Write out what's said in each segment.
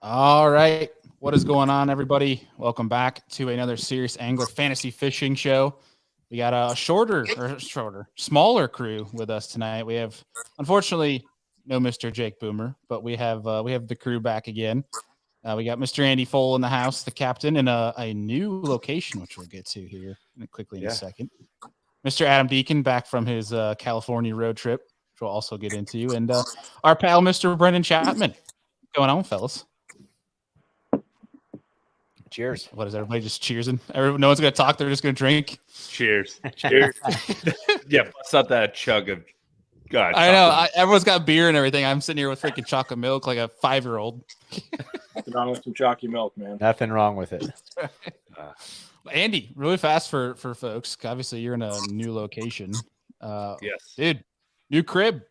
All right. What is going on, everybody? Welcome back to another Serious Angler Fantasy Fishing show. We got a smaller crew with us tonight. We have, unfortunately, no Mr. Jake Boomer, but we have the crew back again. We got Mr. Andy Fole in the house, the captain, in a new location, which we'll get to here quickly in a second. Mr. Adam Deacon back from his California road trip, which we'll also get into, and our pal, Mr. Brendan Chapman. What's going on, fellas? Cheers. What is everybody just cheersing? No one's going to talk. They're just going to drink. Cheers. Cheers. Yeah, bust out that chug of God. I know. Everyone's got beer and everything. I'm sitting here with freaking chocolate milk like a 5-year-old. Nothing wrong with some chalky milk, man. Nothing wrong with it. Andy, really fast for folks. Obviously, you're in a new location. Yes. Dude, new crib.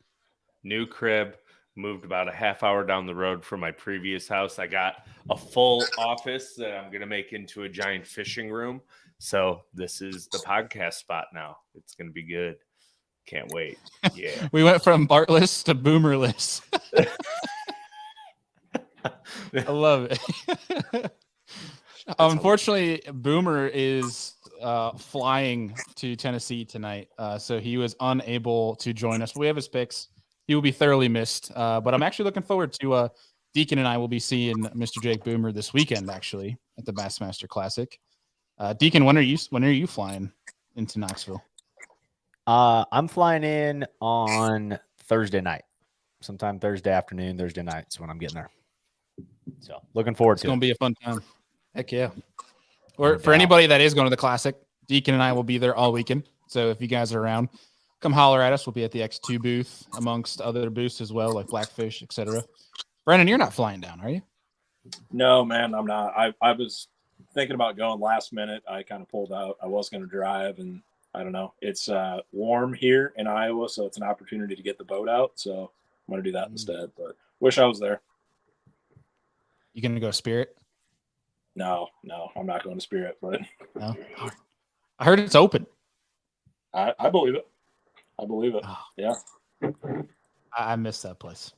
New crib. Moved about a half hour down the road from my previous house. I got a full office that I'm going to make into a giant fishing room. So this is the podcast spot now. It's going to be good. Can't wait. Yeah. We went from Bartless to Boomerless. I love it. Unfortunately, Boomer is flying to Tennessee tonight. So he was unable to join us. We have his picks. He will be thoroughly missed. But I'm actually looking forward to Deacon and I will be seeing Mr. Jake Boomer this weekend, actually, at the Bassmaster Classic. Deacon, when are you flying into Knoxville? I'm flying in on Thursday night. Sometime Thursday afternoon, Thursday night is when I'm getting there. So looking forward to it. It's going to be a fun time. Heck yeah. Or for anybody that is going to the Classic, Deacon and I will be there all weekend. So if you guys are around, come holler at us. We'll be at the X2 booth, amongst other booths as well, like Blackfish, etc. Brandon, you're not flying down, are you? No, man, I'm not. I was thinking about going last minute. I kind of pulled out. I was going to drive, and I don't know. It's warm here in Iowa, so it's an opportunity to get the boat out. So I'm going to do that instead. But wish I was there. You going to go Spirit? No, I'm not going to Spirit. But no. I heard it's open. I believe it. I believe it. Oh. Yeah. I missed that place.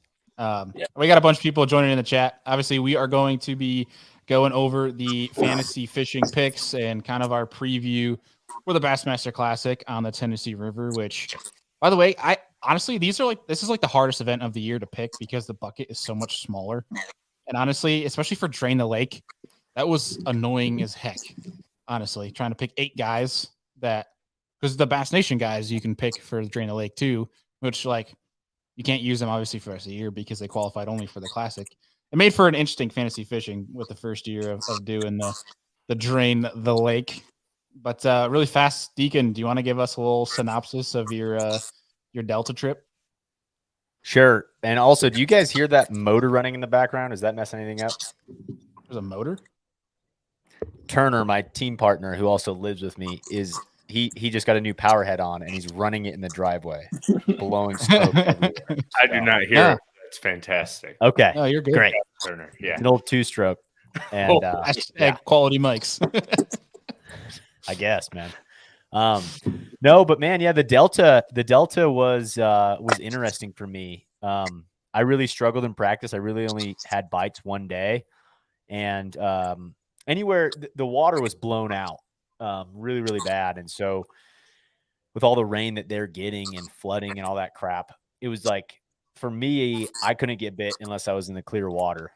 We got a bunch of people joining in the chat. Obviously, we are going to be going over the fantasy fishing picks and kind of our preview for the Bassmaster Classic on the Tennessee River, which, by the way, this is like the hardest event of the year to pick because the bucket is so much smaller. And honestly, especially for Drain the Lake, that was annoying as heck. Honestly, trying to pick 8 guys because the Bass Nation guys you can pick for Drain the Lake too, which you can't use them obviously for the rest of the year because they qualified only for the Classic. It made for an interesting fantasy fishing with the first year of doing the Drain the Lake. But really fast, Deacon, do you want to give us a little synopsis of your Delta trip? Sure. And also, do you guys hear that motor running in the background? Is that messing anything up? There's a motor? Turner, my team partner, who also lives with me, he just got a new power head on, and he's running it in the driveway, blowing smoke everywhere. I do not hear it. It's fantastic. Okay. Oh, you're good. Great. Turner. Yeah. An old 2-stroke. And quality mics. I guess, man. No, but man, yeah, the Delta was interesting for me. I really struggled in practice. I really only had bites one day, and anywhere the water was blown out, really, really bad. And so with all the rain that they're getting and flooding and all that crap, it was like, for me, I couldn't get bit unless I was in the clear water.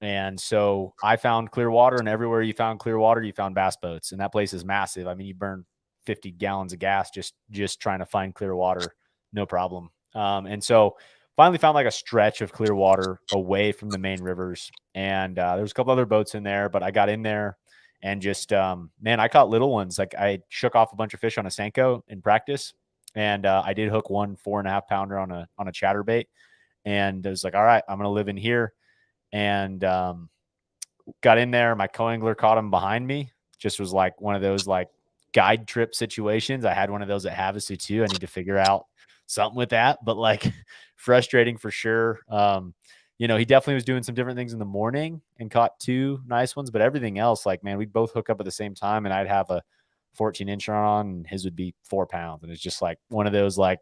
And so I found clear water, and everywhere you found clear water, you found bass boats. And that place is massive. I mean, you burn 50 gallons of gas just trying to find clear water, no problem. And so finally found like a stretch of clear water away from the main rivers. And there was a couple other boats in there, but I got in there and just, man, I caught little ones. Like I shook off a bunch of fish on a Senko in practice. And I did hook one 4.5 pounder on a chatterbait. And I was like, all right, I'm going to live in here. And got in there. My co-angler caught him behind me. Just was like one of those like guide trip situations. I had one of those at Havasu too. I need to figure out something with that, but like frustrating for sure. He definitely was doing some different things in the morning and caught 2 nice ones, but everything else, like, man, we'd both hook up at the same time, and I'd have a 14-inch on and his would be 4 pounds. And it's just like one of those, like,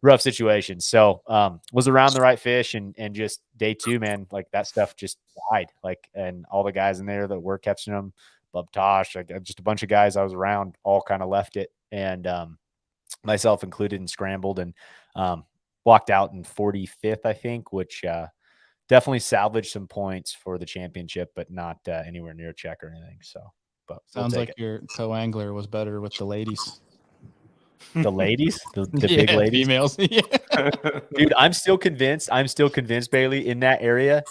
rough situation. So was around the right fish, and just day 2, man, like that stuff just died. Like, and all the guys in there that were catching them, Bub Tosh, like just a bunch of guys I was around, all kind of left it, and myself included, and scrambled, and walked out in 45th, I think, which definitely salvaged some points for the championship, but not anywhere near a check or anything. So, but Sounds we'll like your co-angler was better with the ladies. the ladies, the Yeah, big ladies, females. Yeah. dude. I'm still convinced, Bailey, in that area,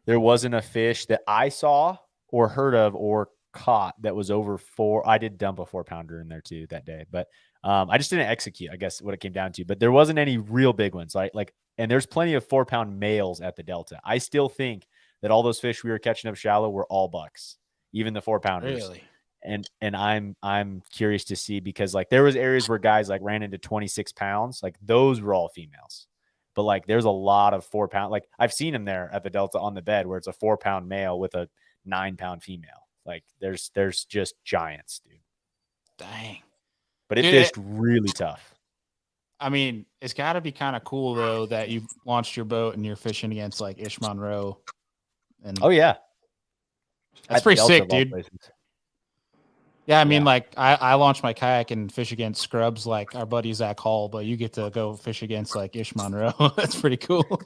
there wasn't a fish that I saw or heard of or caught that was over 4. I did dump a 4-pounder in there too that day, but I just didn't execute, I guess, what it came down to. But there wasn't any real big ones, right? Like, and there's plenty of 4-pound males at the Delta. I still think that all those fish we were catching up shallow were all bucks, even the 4-pounders. Really? And I'm curious to see, because like there was areas where guys like ran into 26 pounds, like those were all females. But like there's a lot of 4-pound, like I've seen them there at the Delta on the bed where it's a 4-pound male with a 9-pound female. Like there's just giants, dude. Dang. But it Dude, fished really tough. I mean, it's got to be kind of cool though that you launched your boat and you're fishing against like Ish Monroe. And Oh yeah, that's At pretty Delta sick, of all dude. places. Yeah, I mean, Yeah. like I launched my kayak and fish against scrubs like our buddy Zach Hall, but you get to go fish against like Ish Monroe. That's pretty cool.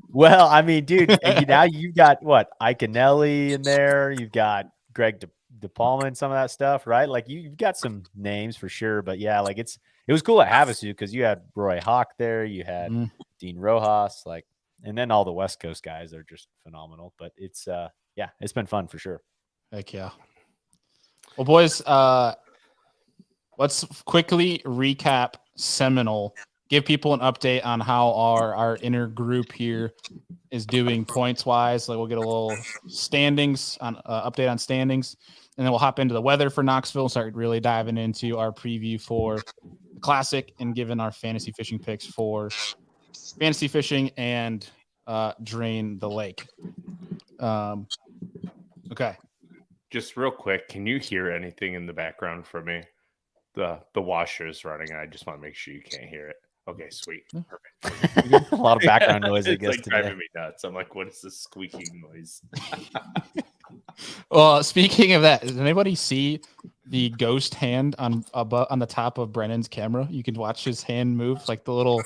Well, I mean, dude, and now you've got what, Iconelli in there. You've got Greg De Palma and some of that stuff, right? Like you've got some names for sure. But yeah, like it was cool at Havasu because you had Roy Hawk there, you had Dean Rojas, like, and then all the West Coast guys are just phenomenal. But it's yeah, it's been fun for sure. Heck yeah. Well, boys, let's quickly recap Seminole. Give people an update on how our inner group here is doing points wise. Like we'll get a little standings on update on standings, and then we'll hop into the weather for Knoxville and start really diving into our preview for the Classic and giving our fantasy fishing picks for fantasy fishing and drain the lake. Okay. Just real quick, can you hear anything in the background for me? The washer is running, and I just want to make sure you can't hear it. Okay, sweet. Perfect. A lot of background noise, I It's guess, like today. driving me nuts. I'm like, what is this squeaking noise? Well, speaking of that, does anybody see the ghost hand on the top of Brennan's camera? You can watch his hand move, like the little.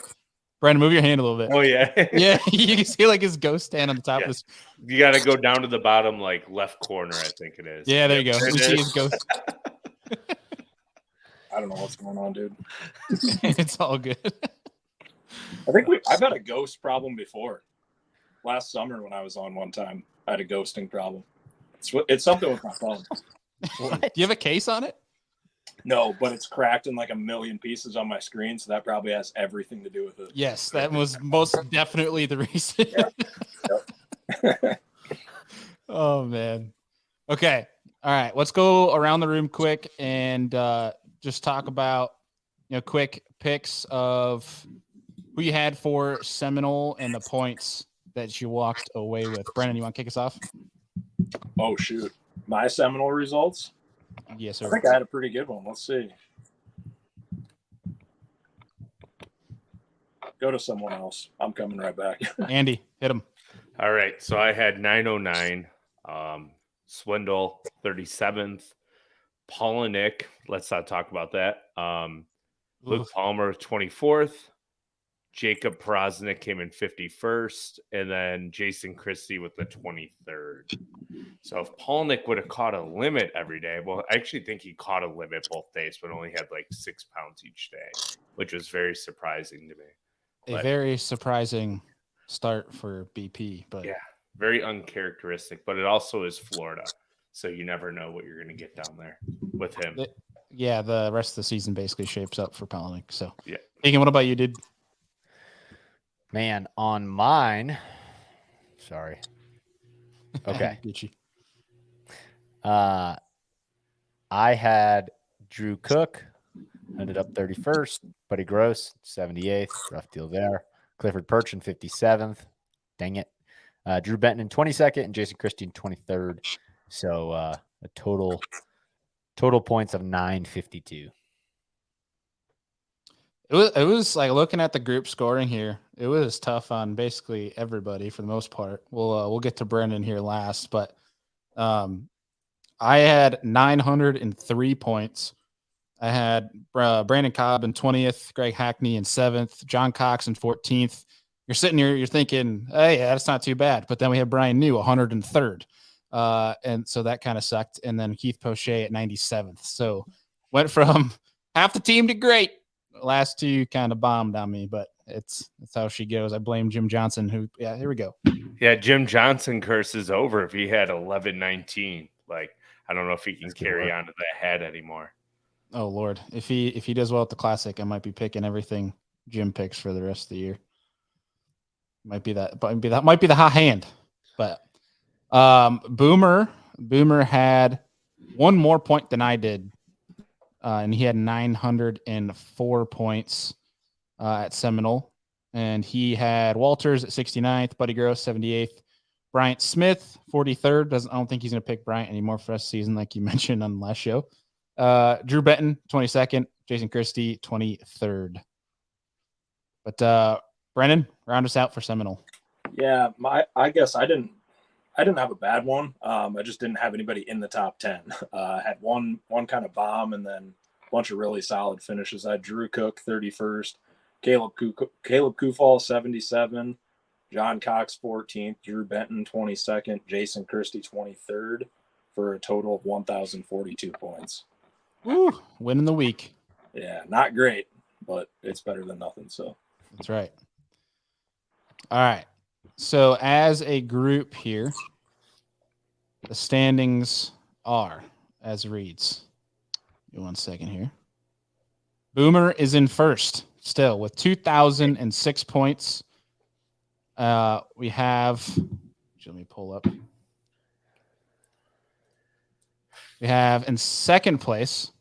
Brennan, move your hand a little bit. Oh yeah, Yeah, you can see like his ghost hand on the top Yeah. of his. You got to go down to the bottom, like left corner, I think it is. Yeah, there you Yep, go. it We see is. his ghost. I don't know what's going on, dude. It's all good. I think I've had a ghost problem before. Last summer when I was on one time, I had a ghosting problem. It's something with my phone. Do you have a case on it? No, but it's cracked in like a million pieces on my screen, so that probably has everything to do with it. Yes, that was most definitely the reason. Yep. Oh man. Okay. All right. Let's go around the room quick and just talk about quick picks of who you had for Seminole and the points that you walked away with. Brennan, you want to kick us off? Oh shoot, my Seminole results. Yes, I sir. think I had a pretty good one. Let's see. Go to someone else. I'm coming right back. Andy, hit him. All right, so I had 909, Swindle 37th, Paul and Nick. Let's not talk about that. Luke Oof. Palmer 24th, Jacob Prosnick came in 51st, and then Jason Christie with the 23rd. So if Paul Nick would have caught a limit every day, well, I actually think he caught a limit both days, but only had like 6 pounds each day, which was very surprising to me. A very surprising start for BP, but Yeah, very uncharacteristic, but it also is Florida. So you never know what you're going to get down there with him. yeah, the rest of the season basically shapes up for Palaniuk. So Yeah. Egan, what about you, dude? Man, on mine. Sorry. Okay. Gucci. I had Drew Cook, ended up 31st. Buddy Gross, 78th. Rough deal there. Clifford Perchin, 57th. Dang it. Drew Benton in 22nd and Jason Christie in 23rd. So a total points of 952. It was like looking at the group scoring here. It was tough on basically everybody for the most part. We'll get to Brendan here last, but I had 903 points. I had Brandon Cobb in 20th, Greg Hackney in 7th, John Cox in 14th. You're sitting here, you're thinking, hey, that's not too bad. But then we have Brian New 103rd. And so that kind of sucked. And then Keith Poche at 97th. So went from half the team to great. The last two kind of bombed on me, but that's how she goes. I blame Jim Johnson, here we go. Yeah, Jim Johnson curse is over if he had 11-19. Like, I don't know if he can carry on to that hat anymore. Oh Lord. If he does well at the Classic, I might be picking everything Jim picks for the rest of the year. Might be that might be the hot hand. But Boomer had one more point than I did. And he had 904 points at Seminole. And he had Walters at 69th, Buddy Gross 78th, Bryant Smith 43rd. I don't think he's going to pick Bryant anymore for this season, like you mentioned on the last show. Drew Benton 22nd, Jason Christie 23rd. But Brennan, round us out for Seminole. Yeah, I guess I didn't have a bad one. I just didn't have anybody in the top 10. I had one kind of bomb and then a bunch of really solid finishes. I had Drew Cook 31st, Caleb Kufall 77, John Cox 14th, Drew Benton 22nd, Jason Christie 23rd for a total of 1,042 points. Woo, winning the week. Yeah, not great, but it's better than nothing. So that's right. All right. So as a group here, the standings are as reads. Give me 1 second here. Boomer is in first still with 2,006 points. We have, let me pull up. We have in second place,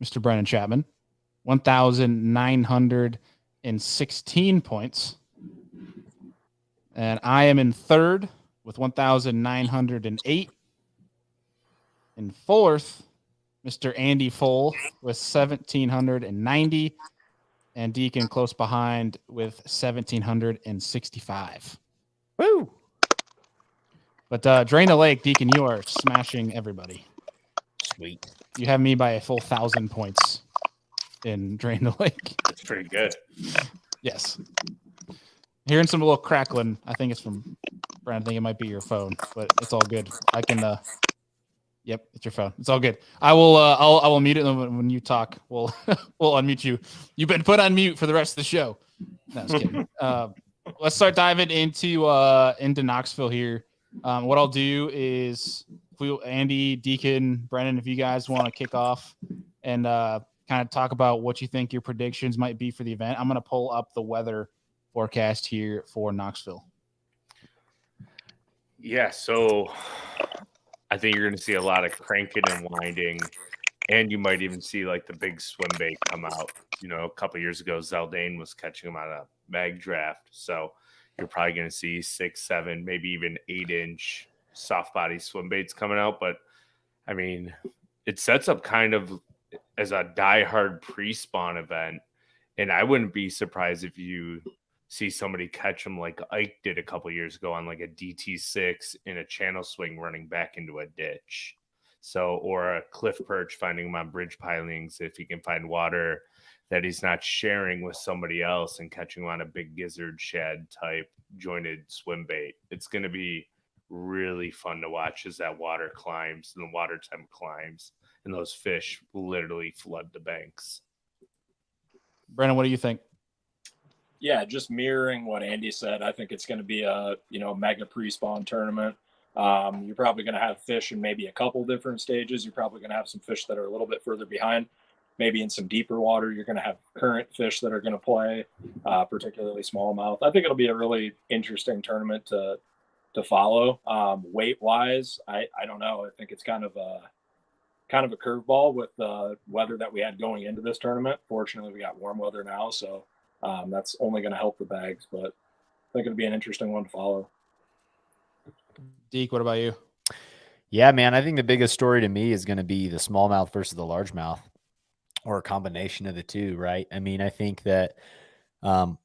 Mr. Brennan Chapman, 1,916 points. And I am in third with 1,908. In fourth, Mr. Andy Full with 1,790. And Deacon close behind with 1,765. Woo! But Drain the Lake, Deacon, you are smashing everybody. Sweet. You have me by a full 1,000 points in Drain the Lake. That's pretty good. Yes. Hearing some little crackling. I think it's from Brandon. I think it might be your phone, but it's all good. I can. Yep, it's your phone. It's all good. I will. I will mute it when you talk. We'll unmute you. You've been put on mute for the rest of the show. No, I was kidding. Let's start diving into Knoxville here. What I'll do is, Andy, Deacon, Brennan, if you guys want to kick off and kind of talk about what you think your predictions might be for the event. I'm going to pull up the weather forecast here for Knoxville. Yeah, so I think you're going to see a lot of cranking and winding, and you might even see like the big swim bait come out. You know, a couple of years ago, Zaldane was catching them on a mag draft, so you're probably going to see 6, 7, maybe even 8-inch soft body swim baits coming out. But I mean, it sets up kind of as a diehard pre-spawn event, and I wouldn't be surprised if you see somebody catch them like Ike did a couple years ago on like a DT6 in a channel swing running back into a ditch. So, or a cliff perch finding them on bridge pilings if he can find water that he's not sharing with somebody else and catching them on a big gizzard shad type jointed swim bait. It's going to be really fun to watch as that water climbs and the water temp climbs and those fish literally flood the banks. Brandon, what do you think? Yeah, just mirroring what Andy said. I think it's going to be a mega pre-spawn tournament. You're probably going to have fish in maybe a couple different stages. You're probably going to have some fish that are a little bit further behind. Maybe in some deeper water, you're going to have current fish that are going to play, particularly smallmouth. I think it'll be a really interesting tournament to follow. Weight wise, I don't know. I think it's kind of a curveball with the weather that we had going into this tournament. Fortunately, we got warm weather now, so that's only going to help the bags, but I think it'll be an interesting one to follow. Deke, what about you? Yeah, man, I think the biggest story to me is going to be the smallmouth versus the largemouth. or a combination of the two, right? I mean, I think that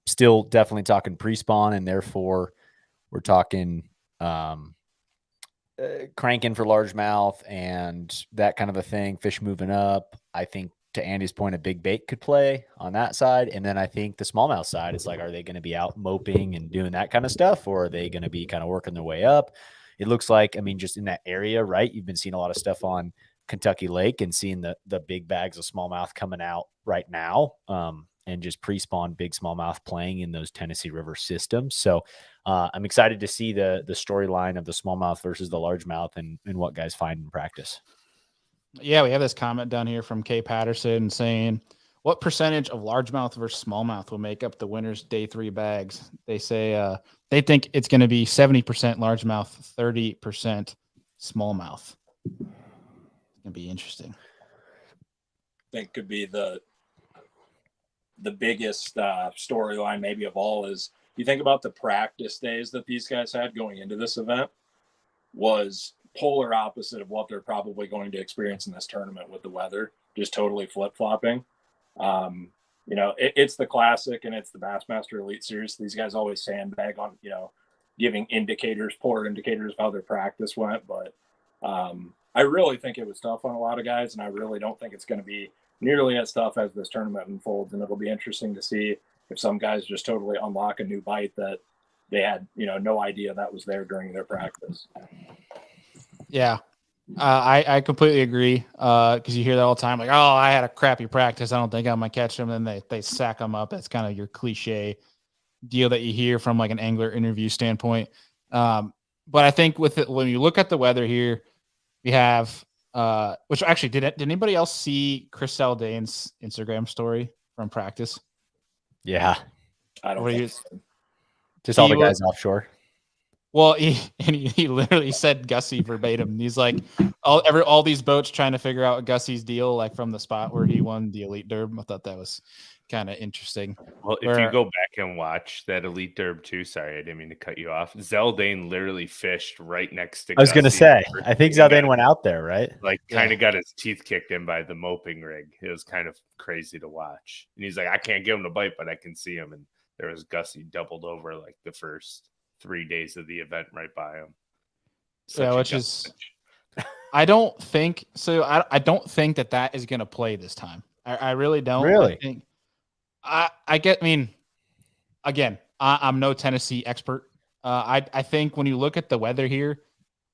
still definitely talking pre-spawn, and therefore we're talking cranking for largemouth and that kind of a thing, fish moving up. I think, to Andy's point, a big bait could play on that side. And then I think the smallmouth side is like, are they going to be out moping and doing that kind of stuff, or are they going to be kind of working their way up? It looks like, I mean, just in that area, right? You've been seeing a lot of stuff on Kentucky Lake and seeing the big bags of smallmouth coming out right now, and just pre-spawn big smallmouth playing in those Tennessee River systems. So I'm excited to see the storyline of the smallmouth versus the largemouth and what guys find in practice. Yeah, we have this comment down here from Kay Patterson saying, what percentage of largemouth versus smallmouth will make up the winner's day 3 bags? They say they think it's going to be 70% largemouth, 30% smallmouth. It's going to be interesting. I think could be the biggest storyline maybe of all is, you think about the practice days that these guys had going into this event was polar opposite of what they're probably going to experience in this tournament with the weather, just totally flip-flopping. You know, it's the Classic and it's the Bassmaster Elite Series. These guys always sandbag on, you know, giving poor indicators of how their practice went. But I really think it was tough on a lot of guys, and I really don't think it's going to be nearly as tough as this tournament unfolds. And it'll be interesting to see if some guys just totally unlock a new bite that they had, you know, no idea that was there during their practice. Yeah. I completely agree. Cause you hear that all the time. Like, oh, I had a crappy practice. I don't think I'm gonna catch them. And then they sack them up. That's kind of your cliche deal that you hear from like an angler interview standpoint. But I think with it, when you look at the weather here, we have, which actually did anybody else see Chris Saldane's Instagram story from practice? Yeah. I don't think so. Just all the guys offshore. Well, he literally said Gussie verbatim. He's like, all these boats trying to figure out Gussie's deal, like from the spot where he won the Elite Derb. I thought that was kind of interesting. Well, if you go back and watch that Elite Derb too, sorry, I didn't mean to cut you off. Zeldane literally fished right next to I was going to say, I think Zeldane went out there, right? Like kind of got his teeth kicked in by the moping rig. It was kind of crazy to watch. And he's like, I can't get him to bite, but I can see him. And there was Gussie doubled over like the first 3 days of the event right by him. Yeah, which is, I don't think so. I don't think that is going to play this time. I really don't. Really? I mean, again, I'm no Tennessee expert. I think when you look at the weather here,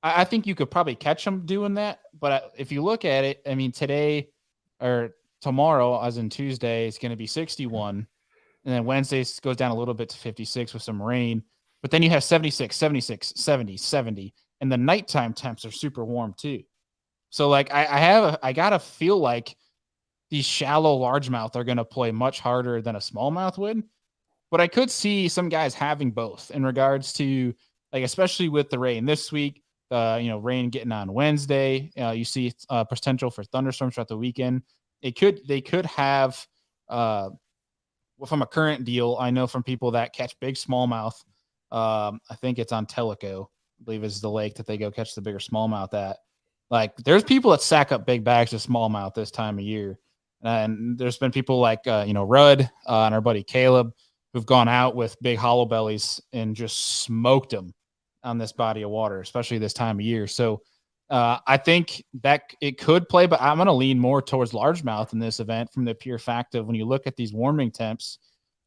I think you could probably catch them doing that. But if you look at it, I mean, today or tomorrow, as in Tuesday, it's going to be 61. And then Wednesday goes down a little bit to 56 with some rain. But then you have 76, 76, 70, 70. And the nighttime temps are super warm too. So like I gotta feel like these shallow largemouth are gonna play much harder than a smallmouth would. But I could see some guys having both in regards to, like, especially with the rain this week, rain getting on Wednesday. You see potential for thunderstorms throughout the weekend. They could have from a current deal, I know from people that catch big smallmouth. I think it's on Tellico, I believe is the lake that they go catch the bigger smallmouth at. Like, there's people that sack up big bags of smallmouth this time of year. And there's been people like, Rudd and our buddy Caleb who've gone out with big hollow bellies and just smoked them on this body of water, especially this time of year. So I think that it could play, but I'm going to lean more towards largemouth in this event from the pure fact of when you look at these warming temps.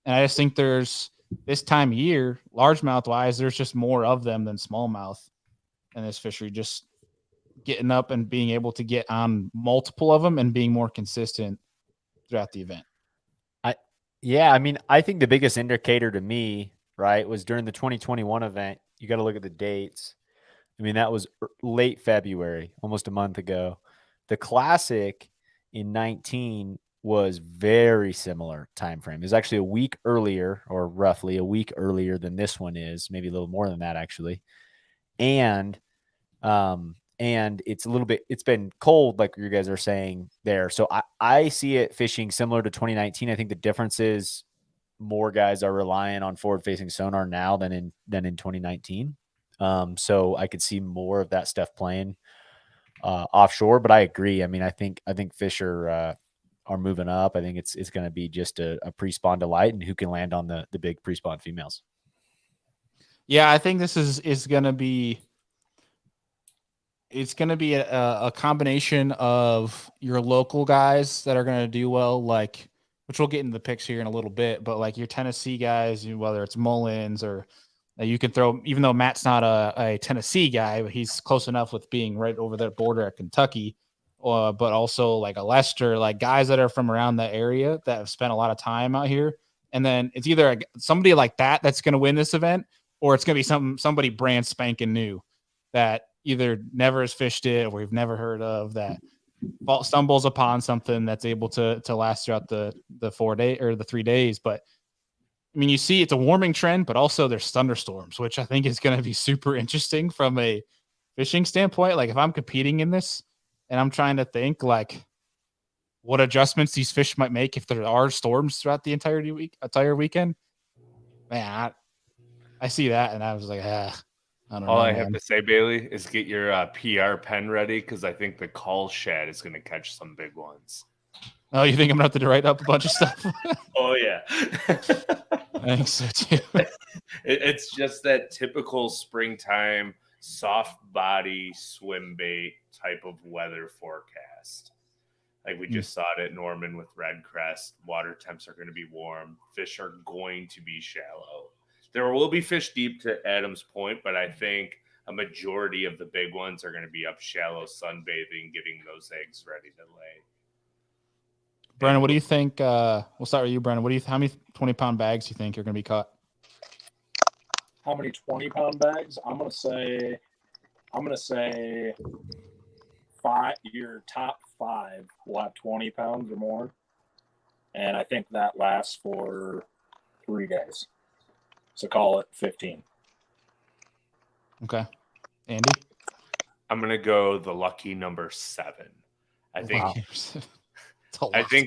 And I just think there's, this time of year, largemouth wise, there's just more of them than smallmouth in this fishery, just getting up and being able to get on multiple of them and being more consistent throughout the event. I mean, I think the biggest indicator to me, right, was during the 2021 event. You got to look at the dates. I mean, that was late February, almost a month ago. The Classic in 19 was very similar time frame. It was actually a week earlier, or roughly a week earlier than this one is, maybe a little more than that actually. And it's a little bit, it's been cold, like you guys are saying there. So I see it fishing similar to 2019. I think the difference is more guys are relying on forward facing sonar now than in 2019. So I could see more of that stuff playing offshore, but I agree. I mean, I think fish are are moving up. I think it's going to be just a pre-spawn delight, and who can land on the big pre-spawn females. Yeah, I think this is going to be. It's going to be a combination of your local guys that are going to do well, like, which we'll get into the picks here in a little bit, but like your Tennessee guys, whether it's Mullins or you can throw, even though Matt's not a Tennessee guy, but he's close enough with being right over the border at Kentucky, but also like a Lester, like guys that are from around the area that have spent a lot of time out here. And then it's either somebody like that that's going to win this event, or it's going to be somebody brand spanking new that either never has fished it or we've never heard of, that stumbles upon something that's able to last throughout the 4 day or the 3 days. But I mean, you see it's a warming trend, but also there's thunderstorms, which I think is going to be super interesting from a fishing standpoint. Like if I'm competing in this and I'm trying to think like what adjustments these fish might make if there are storms throughout the entire weekend, man, I see that and I was like, I don't know. All I have to say, Bailey, is get your PR pen ready, because I think the call shad is going to catch some big ones. Oh, you think I'm going to have to write up a bunch of stuff? Oh, yeah. I think so, too. It's just that typical springtime, soft body swim bait type of weather forecast. Like we just saw it at Norman with red crest. Water temps are going to be warm. Fish are going to be shallow. There will be fish deep, to Adam's point, but I think a majority of the big ones are going to be up shallow, sunbathing, getting those eggs ready to lay. Brennan, what do you think? We'll start with you, Brennan. How many 20-pound bags do you think are going to be caught? How many 20-pound bags? I'm gonna say five. Your top 5 will have 20 pounds or more, and I think that lasts for 3 days. So call it 15. Okay. Andy? I'm going to go the lucky number 7. I think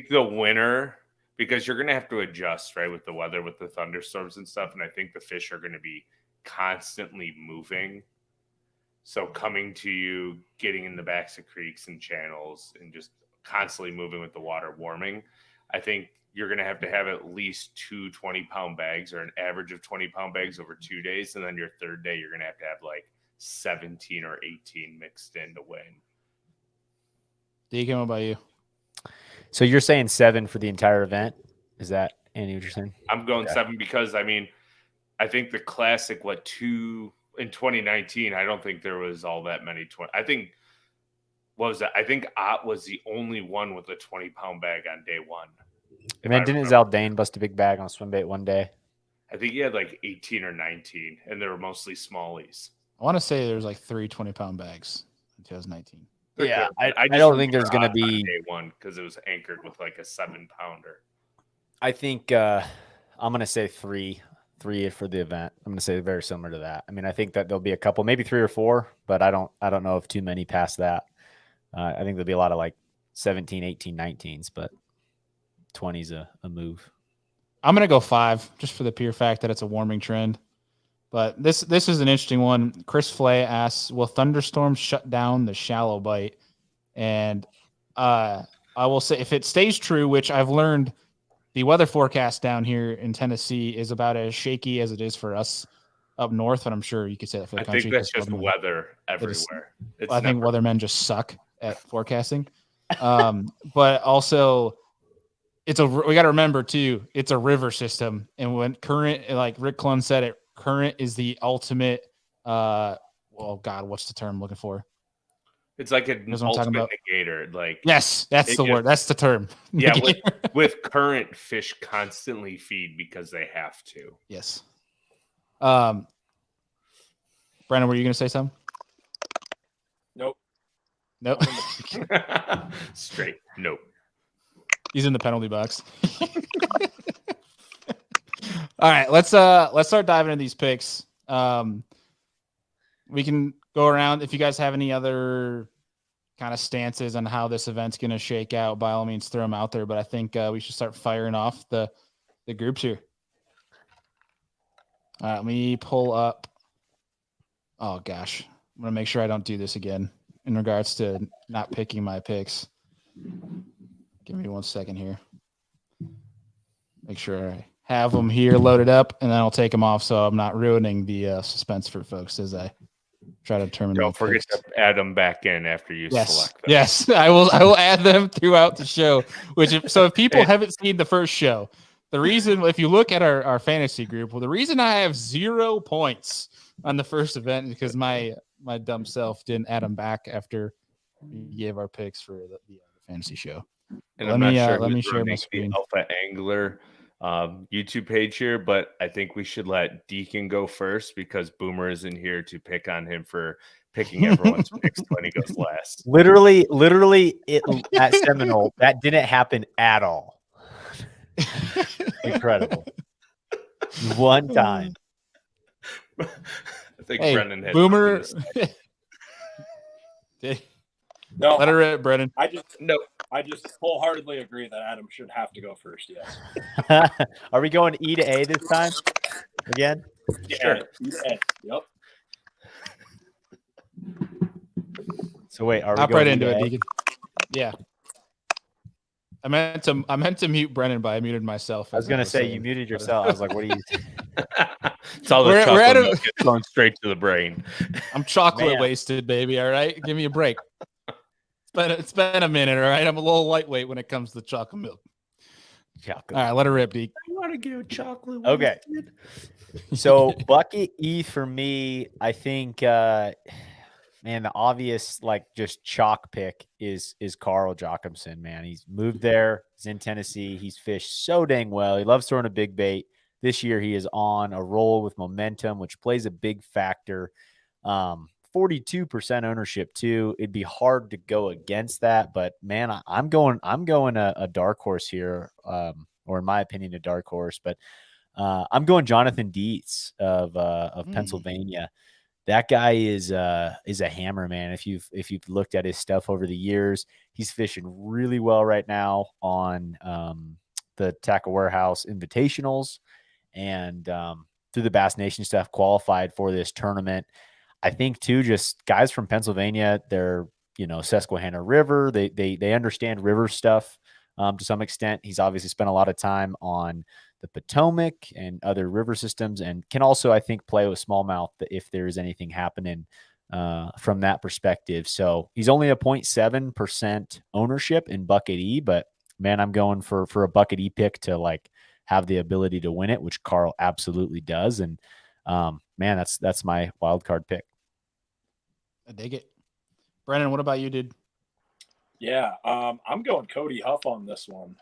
the winner, because you're going to have to adjust, right, with the weather, with the thunderstorms and stuff, and I think the fish are going to be constantly moving. So coming to you, getting in the backs of creeks and channels and just constantly moving with the water warming, I think you're going to have at least 2 20-pound bags, or an average of 20-pound bags over 2 days. And then your third day, you're going to have like 17 or 18 mixed in to win. Deacon, what about you? So you're saying 7 for the entire event? Is that, Andy, what you're saying? I'm going 7 because, I mean, I think the Classic, in 2019, I don't think there was all that many. I think, what was that? I think Ott was the only one with a 20-pound bag on day one. Man, didn't Zaldane bust a big bag on a swim bait one day? I think he had like 18 or 19, and they were mostly smallies. I want to say there's like 3 20-pound bags in 2019. Yeah, I don't think there's going to be day one because it was anchored with like a 7-pounder. I think I'm going to say 3 for the event. I'm going to say very similar to that. I mean, I think that there'll be a couple, maybe 3 or 4, but I don't know if too many past that. I think there'll be a lot of like 17, 18, 19s, but 20's a move. I'm going to go 5 just for the pure fact that it's a warming trend. But this is an interesting one. Chris Flay asks, will thunderstorms shut down the shallow bite? And I will say, if it stays true, which I've learned the weather forecast down here in Tennessee is about as shaky as it is for us up north. And I'm sure you could say that for the country. I think that's just weather everywhere. I think weathermen just suck at forecasting. But also, we got to remember too, it's a river system. And when current, like Rick Clun said it, current is the ultimate, what's the term I'm looking for? It's like an ultimate negator. Like, yes, that's the word. That's the term. Yeah, with current, fish constantly feed because they have to. Yes. Brandon, were you going to say something? Nope. Straight. Nope. He's in the penalty box. All right, let's start diving into these picks. We can go around. If you guys have any other kind of stances on how this event's going to shake out, by all means, throw them out there. But I think we should start firing off the groups here. All right, let me pull up. Oh, gosh. I'm going to make sure I don't do this again in regards to not picking my picks. Give me 1 second here. Make sure I have them here loaded up, and then I'll take them off so I'm not ruining the suspense for folks as I try to determine. Don't forget to add them back in after you select them. Yes, I will add them throughout the show. If people haven't seen the first show, the reason, if you look at our fantasy group, well, the reason I have 0 points on the first event is because my dumb self didn't add them back after we gave our picks for the fantasy show. And let me share my screen. Alpha Angler YouTube page here, but I think we should let Deacon go first because Boomer isn't here to pick on him for picking everyone's picks when he goes last. Literally, at Seminole, that didn't happen at all. Incredible. One time. I think Brennan had Boomer. No, let her rip, Brennan. I just wholeheartedly agree that Adam should have to go first. Yes. Are we going E to A this time? Again? Yeah, sure. E to A. Yep. So wait, are we Hop going right into E to it, A? Deacon. Yeah. I meant to mute Brennan, but I muted myself. I was gonna say you muted yourself. I was like, what are you? It's all the We're chocolate at a- milk gets going straight to the brain. I'm chocolate Man. wasted, baby. All right, give me a break. It's been a minute. All right, I'm a little lightweight when it comes to chocolate milk. Chocolate. All right, let her rip, Deke. I want to give chocolate. Okay. So bucket E for me, I think man, the obvious just chalk pick is Carl Jocumsen, man. He's moved there, he's in Tennessee, he's fished so dang well. He loves throwing a big bait. This year he is on a roll with momentum, which plays a big factor. 42% ownership too. It'd be hard to go against that, but man, I'm going a dark horse here, or in my opinion, a dark horse. But I'm going Jonathan Dietz of Pennsylvania. That guy is a hammer, man. If you've looked at his stuff over the years, he's fishing really well right now on the Tackle Warehouse Invitationals and through the Bass Nation stuff, qualified for this tournament. I think too, just guys from Pennsylvania, they're, Susquehanna River. They understand river stuff to some extent. He's obviously spent a lot of time on the Potomac and other river systems, and can also, I think, play with smallmouth if there is anything happening from that perspective. So he's only a 0.7% ownership in bucket E, but man, I'm going for a bucket E pick to have the ability to win it, which Carl absolutely does. And man, that's my wild card pick. I dig it. Brennan, what about you, dude? Yeah, I'm going Cody Huff on this one.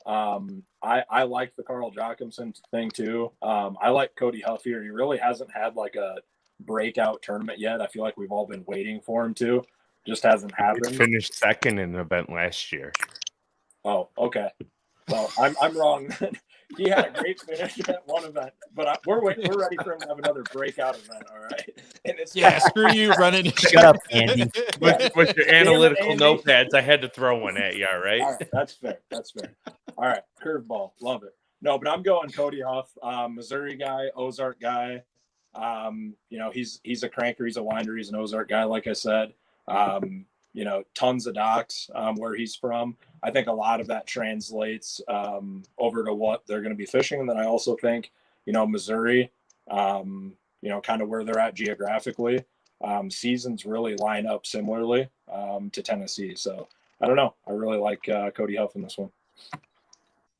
I like the Carl Jocumsen thing too. I like Cody Huff here. He really hasn't had a breakout tournament yet. I feel like we've all been waiting for him to. Just hasn't happened. He finished second in an event last year. Oh, okay. Well, I'm wrong. He had a great finish at one event, but we're ready for him to have another breakout event. All right. And it's Screw you, Brennan. Shut up, Andy. With your analytical Andy. notepads, I had to throw one at you. All right. All right, that's fair. All right, curveball, love it. No, but I'm going Cody Huff, Missouri guy, Ozark guy. He's a cranker, he's a winder, he's an Ozark guy, like I said. Tons of docks where he's from. I think a lot of that translates over to what they're going to be fishing, and then I also think, Missouri, kind of where they're at geographically. Seasons really line up similarly to Tennessee. So I don't know. I really like Cody Huff in this one.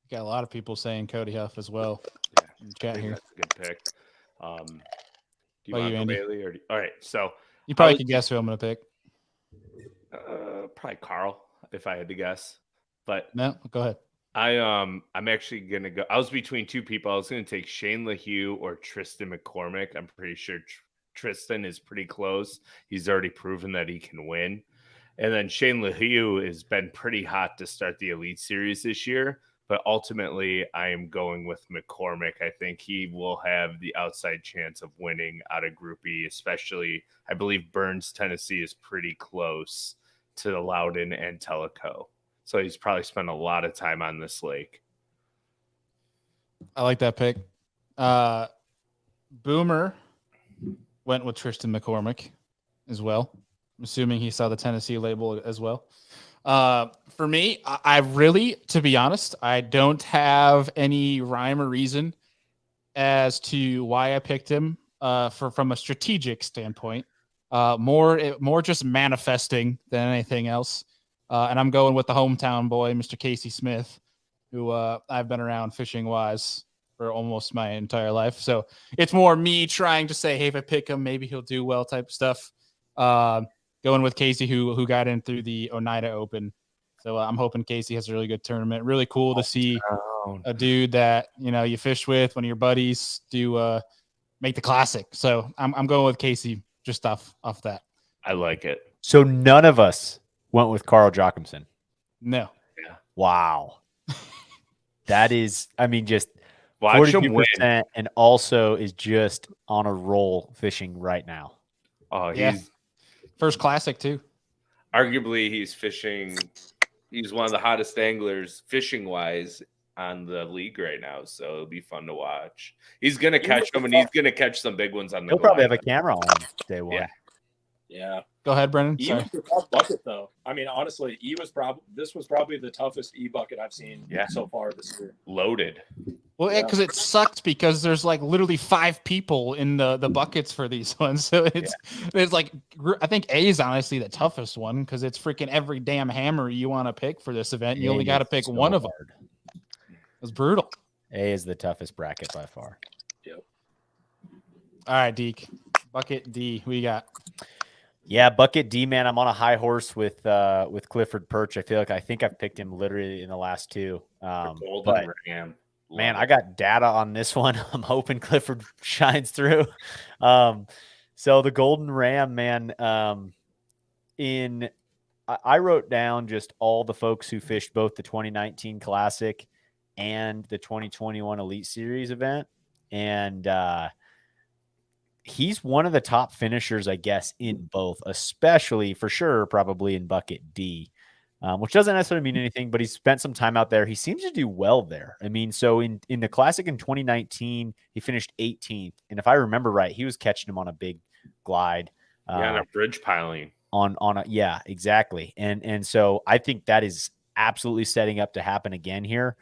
Got a lot of people saying Cody Huff as well. Yeah, in the chat here. That's a good pick. Do you What want you, to Andy? Bailey or all right? So You probably can guess who I'm going to pick. probably Carl, if I had to guess. But No, go ahead. I'm actually gonna go. I was between two people. I was gonna take Shane LaHue or Tristan McCormick. I'm pretty sure Tristan is pretty close. He's already proven that he can win. And then Shane LaHue has been pretty hot to start the Elite Series this year. But ultimately, I am going with McCormick. I think he will have the outside chance of winning out of Group E, especially I believe Burns, Tennessee is pretty close to the Loudon and Tellico. So he's probably spent a lot of time on this lake. I like that pick. Boomer went with Tristan McCormick as well. I'm assuming he saw the Tennessee label as well. For me, I really, to be honest, I don't have any rhyme or reason as to why I picked him. From a strategic standpoint, more just manifesting than anything else. And I'm going with the hometown boy, Mr. Casey Smith, who I've been around fishing wise for almost my entire life. So it's more me trying to say, hey, if I pick him, maybe he'll do well type of stuff. Going with Casey, who got in through the Oneida Open. So I'm hoping Casey has a really good tournament. Really cool to see a dude that, you fish with, one of your buddies, do make the classic. So I'm going with Casey just off that. I like it. So none of us went with Carl Jochimson. No. Yeah. Wow. That is, I mean, just Watch him win. and also is just on a roll fishing right now. Oh, Yeah. he's First classic too. arguably he's fishing. He's one of the hottest anglers fishing wise on the league right now. So it'll be fun to watch. He's gonna catch them, and he's gonna catch some big ones on the. He'll probably have a camera on day one. Yeah. Yeah. Go ahead, Brennan. E Sorry. was a tough bucket though. I mean, honestly, this was probably the toughest E bucket I've seen so far this year. Loaded. Well, because it sucked because there's like literally 5 people in the buckets for these ones. So it's like, I think A is honestly the toughest one because it's freaking every damn hammer you want to pick for this event. You only got to pick one of them. It was brutal. A is the toughest bracket by far. Yep. All right, Deke. Bucket D. Who you got? Yeah, bucket D, man. I'm on a high horse with Clifford Perch. I think I've picked him literally in the last 2. Golden Ram. Man, I got data on this one. I'm hoping Clifford shines through. So the Golden Ram, man, I wrote down just all the folks who fished both the 2019 Classic and the 2021 Elite Series event. And he's one of the top finishers, I guess, in both, especially for sure, probably in bucket D. Which doesn't necessarily mean anything, but he spent some time out there. He seems to do well there. I mean, so in the Classic in 2019, he finished 18th. And if I remember right, he was catching him on a big glide. On a bridge piling. Yeah, exactly. And so I think that is absolutely setting up to happen again here.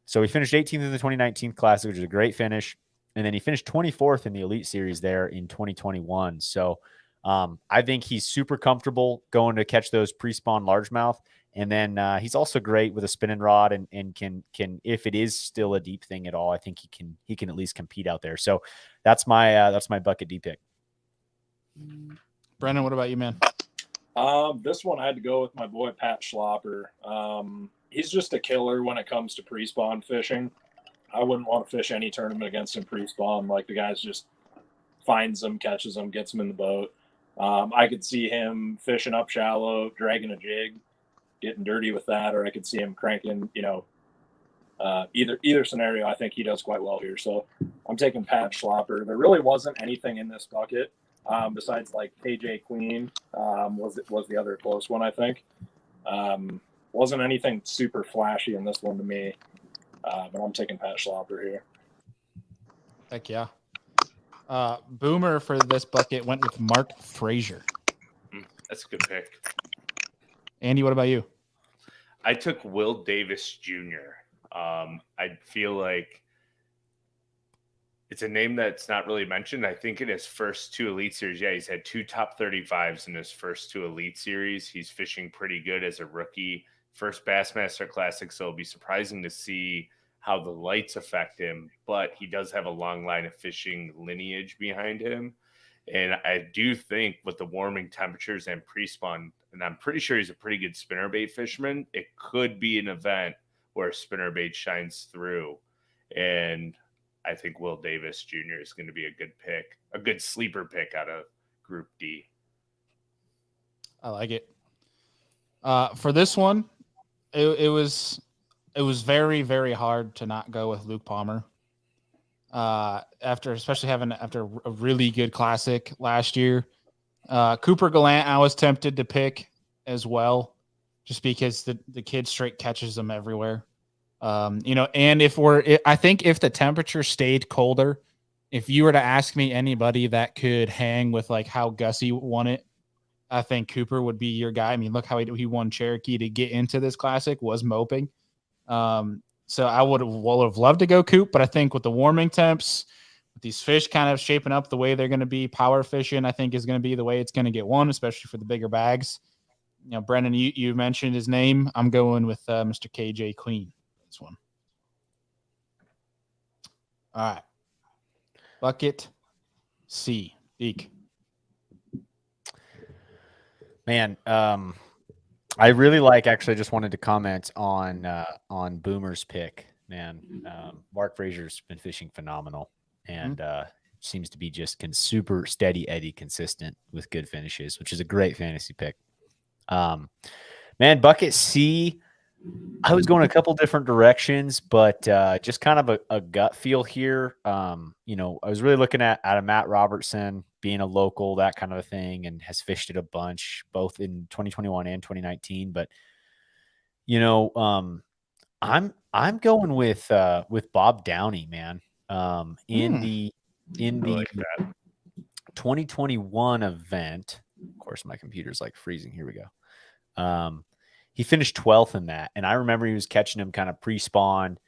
So he finished 18th in the 2019 Classic, which is a great finish. And then he finished 24th in the Elite Series there in 2021. So I think he's super comfortable going to catch those pre-spawn largemouth. And then he's also great with a spinning rod and can if it is still a deep thing at all, I think he can at least compete out there. So that's my bucket D pick. Brennan, what about you, man? This one I had to go with my boy Pat Schlopper. He's just a killer when it comes to pre-spawn fishing. I wouldn't want to fish any tournament against him pre-spawn. Like the guy's just finds them, catches them, gets them in the boat. I could see him fishing up shallow, dragging a jig, getting dirty with that, or I could see him cranking, either scenario. I think he does quite well here. So I'm taking Pat Schlopper. There really wasn't anything in this bucket besides like KJ Queen was the other close one, I think. Wasn't anything super flashy in this one to me, but I'm taking Pat Schlopper here. Heck yeah. Boomer for this bucket went with Mark Frazier. That's a good pick. Andy, what about you? I took Will Davis Jr. I feel like it's a name that's not really mentioned. I think in his first 2 Elite Series, he's had 2 top 35s in his first 2 Elite Series. He's fishing pretty good as a rookie. First Bassmaster Classic, so it'll be surprising to see how the lights affect him. But he does have a long line of fishing lineage behind him. And I do think with the warming temperatures and pre-spawn, and I'm pretty sure he's a pretty good spinnerbait fisherman, it could be an event where spinnerbait shines through. And I think Will Davis Jr. is going to be a good pick, a good sleeper pick out of Group D. I like it. For this one, it was very, very hard to not go with Luke Palmer. After a really good Classic last year. Cooper Gallant, I was tempted to pick as well, just because the kid straight catches them everywhere. And I think if the temperature stayed colder, if you were to ask me anybody that could hang with like how Gussie won it I think Cooper would be your guy. I mean, look how he won Cherokee to get into this classic, was moping. So I would have loved to go Coop, but I think with the warming temps, with these fish kind of shaping up the way they're going to be, power fishing, I think is going to be the way it's going to get won, especially for the bigger bags. You know, Brennan, you mentioned his name. I'm going with Mr. KJ Queen. This one. All right. Bucket C. Deke. Man, I really like. Actually, I just wanted to comment on Boomer's pick. Man, Mark Frazier's been fishing phenomenal, and seems to be just super steady Eddie, consistent with good finishes, which is a great fantasy pick. Man, bucket C. I was going a couple different directions, but just kind of a gut feel here. You know, I was really looking at a Matt Robertson being a local, that kind of a thing, and has fished it a bunch, both in 2021 and 2019. But you know, I'm going with Bob Downey, man. In the 2021 event, of course, my computer's like freezing. Here we go. He finished 12th in that. And I remember he was catching them kind of pre-spawn,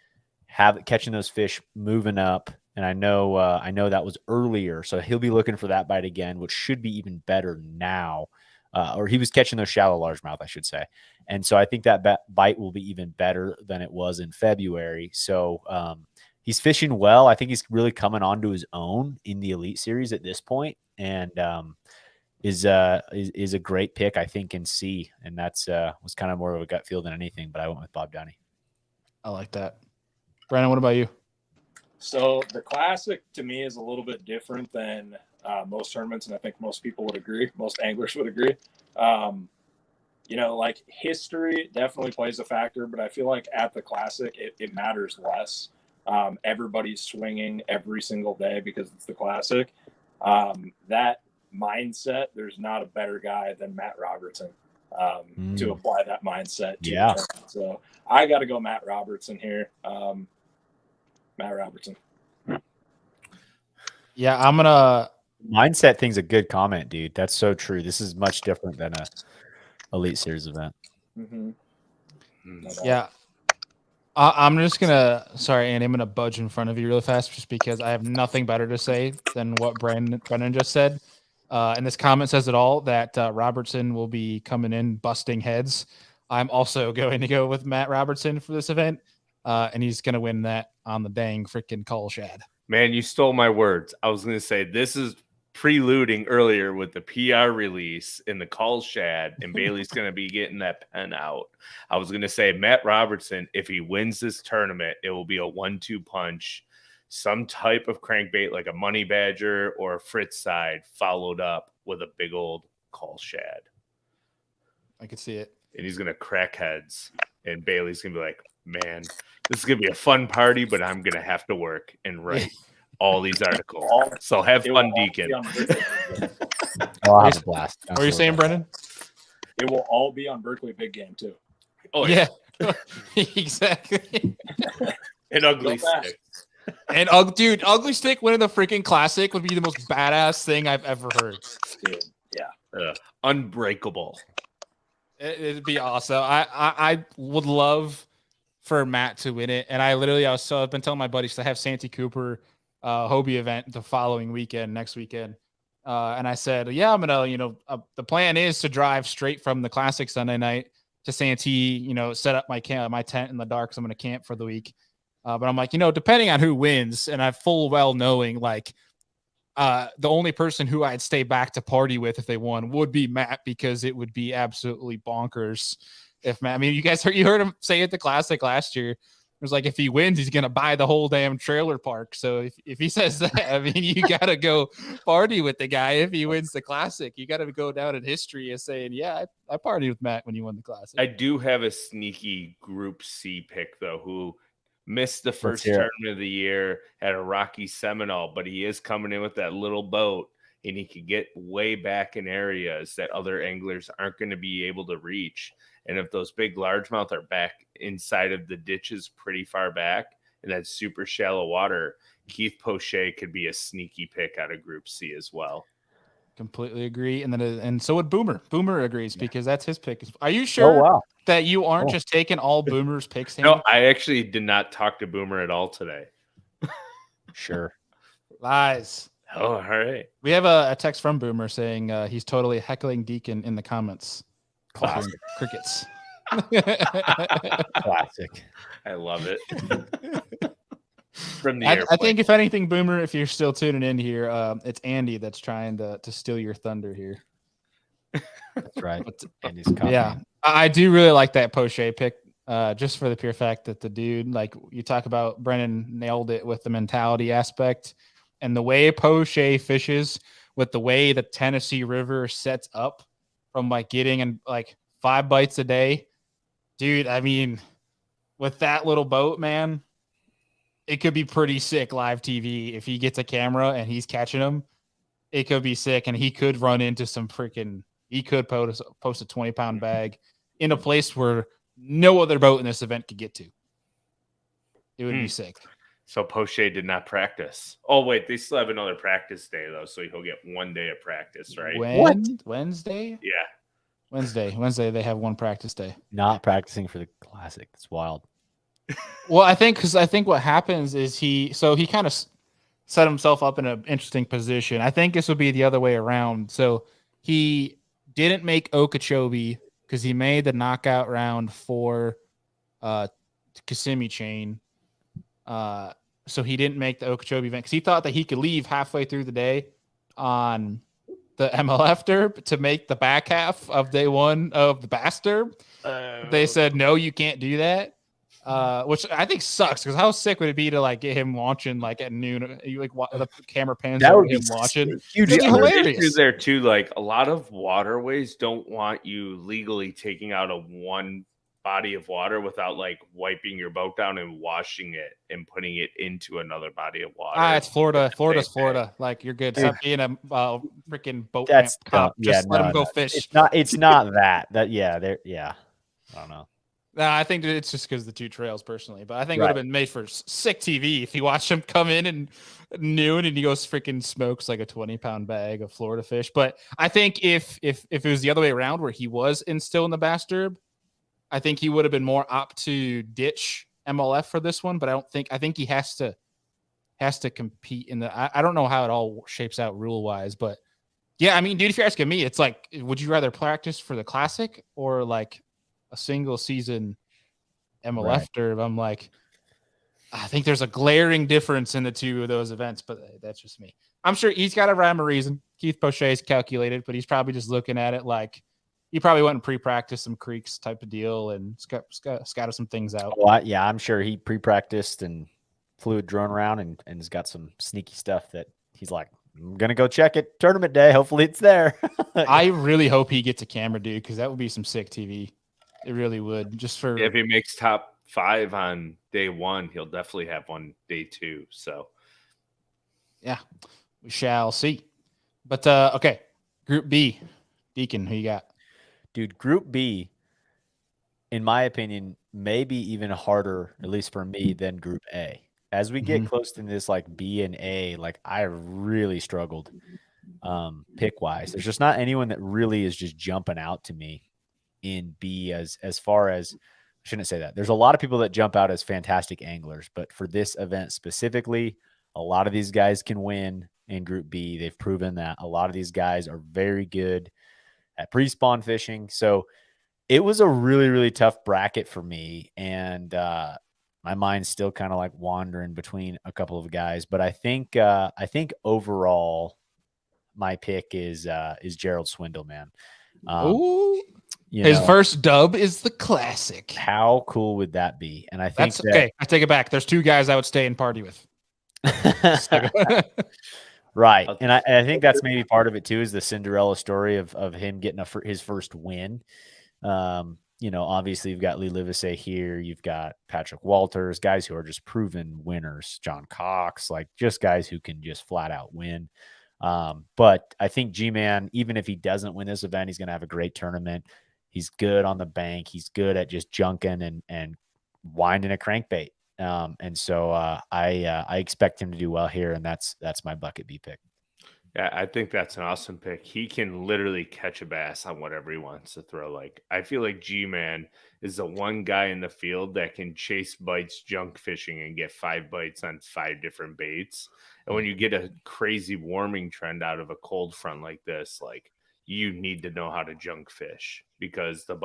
catching those fish moving up. And I know that was earlier. So he'll be looking for that bite again, which should be even better now. Or he was catching those shallow largemouth, I should say. And so I think that bite will be even better than it was in February. So he's fishing well. I think he's really coming onto his own in the Elite Series at this point. And is a great pick, I think, in C, and that's was kind of more of a gut feel than anything. But I went with Bob Downey. I like that. Brandon, what about you? So the Classic to me is a little bit different than most tournaments, and I think most people would agree. Most anglers would agree. You know, like history definitely plays a factor, but I feel like at the Classic, it matters less. Everybody's swinging every single day because it's the Classic. That mindset, there's not a better guy than Matt Robertson to apply that mindset to the tournament. So I got to go Matt Robertson here. Matt Robertson. Yeah, I'm gonna mindset thing's a good comment, dude. That's so true. This is much different than a Elite Series event. Yeah. I'm just gonna Andy, I'm gonna budge in front of you real fast just because I have nothing better to say than what Brennan just said. And this comment says it all, that Robertson will be coming in busting heads. I'm also going to go with Matt Robertson for this event, and he's going to win that on the dang freaking call shad. Man, you stole my words. I was going to say this is preluding earlier with the PR release in the call shad, and Bailey's going to be getting that pen out. I was going to say Matt Robertson, if he wins this tournament, it will be a 1-2 punch. Some type of crankbait like a money badger or a Fritz side followed up with a big old call shad. I could see it. And he's going to crack heads. And Bailey's going to be like, man, this is going to be a fun party, but I'm going to have to work and write all these articles. So have fun, Deacon. I'll have a blast. What are you saying, Brendan? It will all be on Berkeley Big Game, too. Oh, yeah. Exactly. An ugly stick. And dude, ugly stick winning the freaking Classic would be the most badass thing I've ever heard. Dude, yeah. Unbreakable. It'd be awesome. I would love for Matt to win it. And I've been telling my buddies to have Santee Cooper Hobie event the following weekend, next weekend. And I said, yeah, I'm gonna, the plan is to drive straight from the Classic Sunday night to Santee, set up my tent in the dark. So I'm gonna camp for the week. But I'm like, depending on who wins, and I full well knowing the only person who I'd stay back to party with if they won would be Matt, because it would be absolutely bonkers if Matt. I mean, you heard him say at the Classic last year. It was like, if he wins, he's gonna buy the whole damn trailer park. So if he says that, I mean, you gotta go party with the guy if he wins the Classic. You gotta go down in history as saying, yeah, I partied with Matt when he won the Classic. I do have a sneaky Group C pick though, who missed the first tournament of the year, had a rocky Seminole, but he is coming in with that little boat, and he could get way back in areas that other anglers aren't going to be able to reach. And if those big largemouth are back inside of the ditches pretty far back in that super shallow water, Keith Poche could be a sneaky pick out of Group C as well. Completely agree. And so would Boomer. Boomer agrees because that's his pick. Are you Oh sure wow. that you aren't Oh. just taking all Boomer's picks? No, Hank? I actually did not talk to Boomer at all today. Sure. Lies. Oh, all right. We have a text from Boomer saying he's totally heckling Deacon in the comments. Classic. Crickets. Classic. I love it. From the I airplane. think if anything, Boomer, if you're still tuning in here, it's Andy that's trying to steal your thunder here. That's right. But, Andy's copying. yeah, I do really like that Poche pick, just for the pure fact that the dude, like you talk about, Brennan nailed it with the mentality aspect and the way Poche fishes with the way the Tennessee River sets up from like getting in like 5 bites a day. Dude, I mean, with that little boat, man, it could be pretty sick live TV if he gets a camera and he's catching them. It could be sick, and he could run into some freaking. He could post a 20-pound bag in a place where no other boat in this event could get to. It would be sick. So Poche did not practice. Oh wait, they still have another practice day though, so he'll get 1 day of practice, right? Wednesday? Yeah. Wednesday they have one practice day. Not practicing for the Classic. It's wild. Well, I think what happens is he kind of set himself up in an interesting position. I think this would be the other way around. So he didn't make Okeechobee because he made the knockout round for Kissimmee chain. So he didn't make the Okeechobee event because he thought that he could leave halfway through the day on the MLF derb to make the back half of day 1 of the Bass derb. They said, no, you can't do that. Which I think sucks because how sick would it be to like get him launching like at noon? You like the camera pans That over would him be launching. huge. It'd be Issue hilarious. there too, like a lot of waterways don't want you legally taking out a one body of water without like wiping your boat down and washing it and putting it into another body of water. It's Florida. Florida's Florida. Like you're good. Stop being a freaking boat That's cop. Just let him go no. fish. It's not that. I don't know. No, I think it's just because the 2 trails personally, but I think it would have been made for sick TV if you watch him come in and noon and he goes freaking smokes like a 20-pound bag of Florida fish. But I think if it was the other way around where he was still in the Bass derb, I think he would have been more apt to ditch MLF for this one. But I think he has to compete in the. I don't know how it all shapes out rule wise, but yeah, I mean, dude, if you're asking me, it's like, would you rather practice for the Classic or like a single season MLF derb? I'm like, I think there's a glaring difference in the 2 of those events, but that's just me. I'm sure he's got a rhyme or reason. Keith Poche's calculated, but he's probably just looking at it like he probably went and pre-practiced some creeks type of deal and scouted some things out. Oh, I'm sure he pre-practiced and flew a drone around and has got some sneaky stuff that he's like, I'm going to go check it tournament day. Hopefully it's there. I really hope he gets a camera, dude, because that would be some sick TV. It really would. Just for If he makes top 5 on day 1, he'll definitely have one day 2. So yeah, we shall see. But okay, Group B, Deacon, who you got? Dude, Group B, in my opinion, may be even harder, at least for me, than Group A. As we get close to this like B and A, like I really struggled pick wise. There's just not anyone that really is just jumping out to me in B as far as, I shouldn't say that. There's a lot of people that jump out as fantastic anglers, but for this event specifically, a lot of these guys can win in Group B. They've proven that. A lot of these guys are very good at pre-spawn fishing. So it was a really, really tough bracket for me. And my mind's still kind of like wandering between a couple of guys. But I think overall my pick is Gerald Swindle, man. Ooh. His first dub is the Classic. How cool would that be? And I think that's okay. I take it back. There's 2 guys I would stay and party with. Right. And I think that's maybe part of it too, is the Cinderella story of him getting his first win. Obviously you've got Lee Livesey here. You've got Patrick Walters, guys who are just proven winners. John Cox, like just guys who can just flat out win. But I think G-Man, even if he doesn't win this event, he's going to have a great tournament. He's good on the bank. He's good at just junking and winding a crankbait. And so I expect him to do well here, and that's my bucket B pick. Yeah, I think that's an awesome pick. He can literally catch a bass on whatever he wants to throw. Like, I feel like G-Man is the one guy in the field that can chase bites junk fishing and get 5 bites on 5 different baits. And when you get a crazy warming trend out of a cold front like this, like, you need to know how to junk fish because the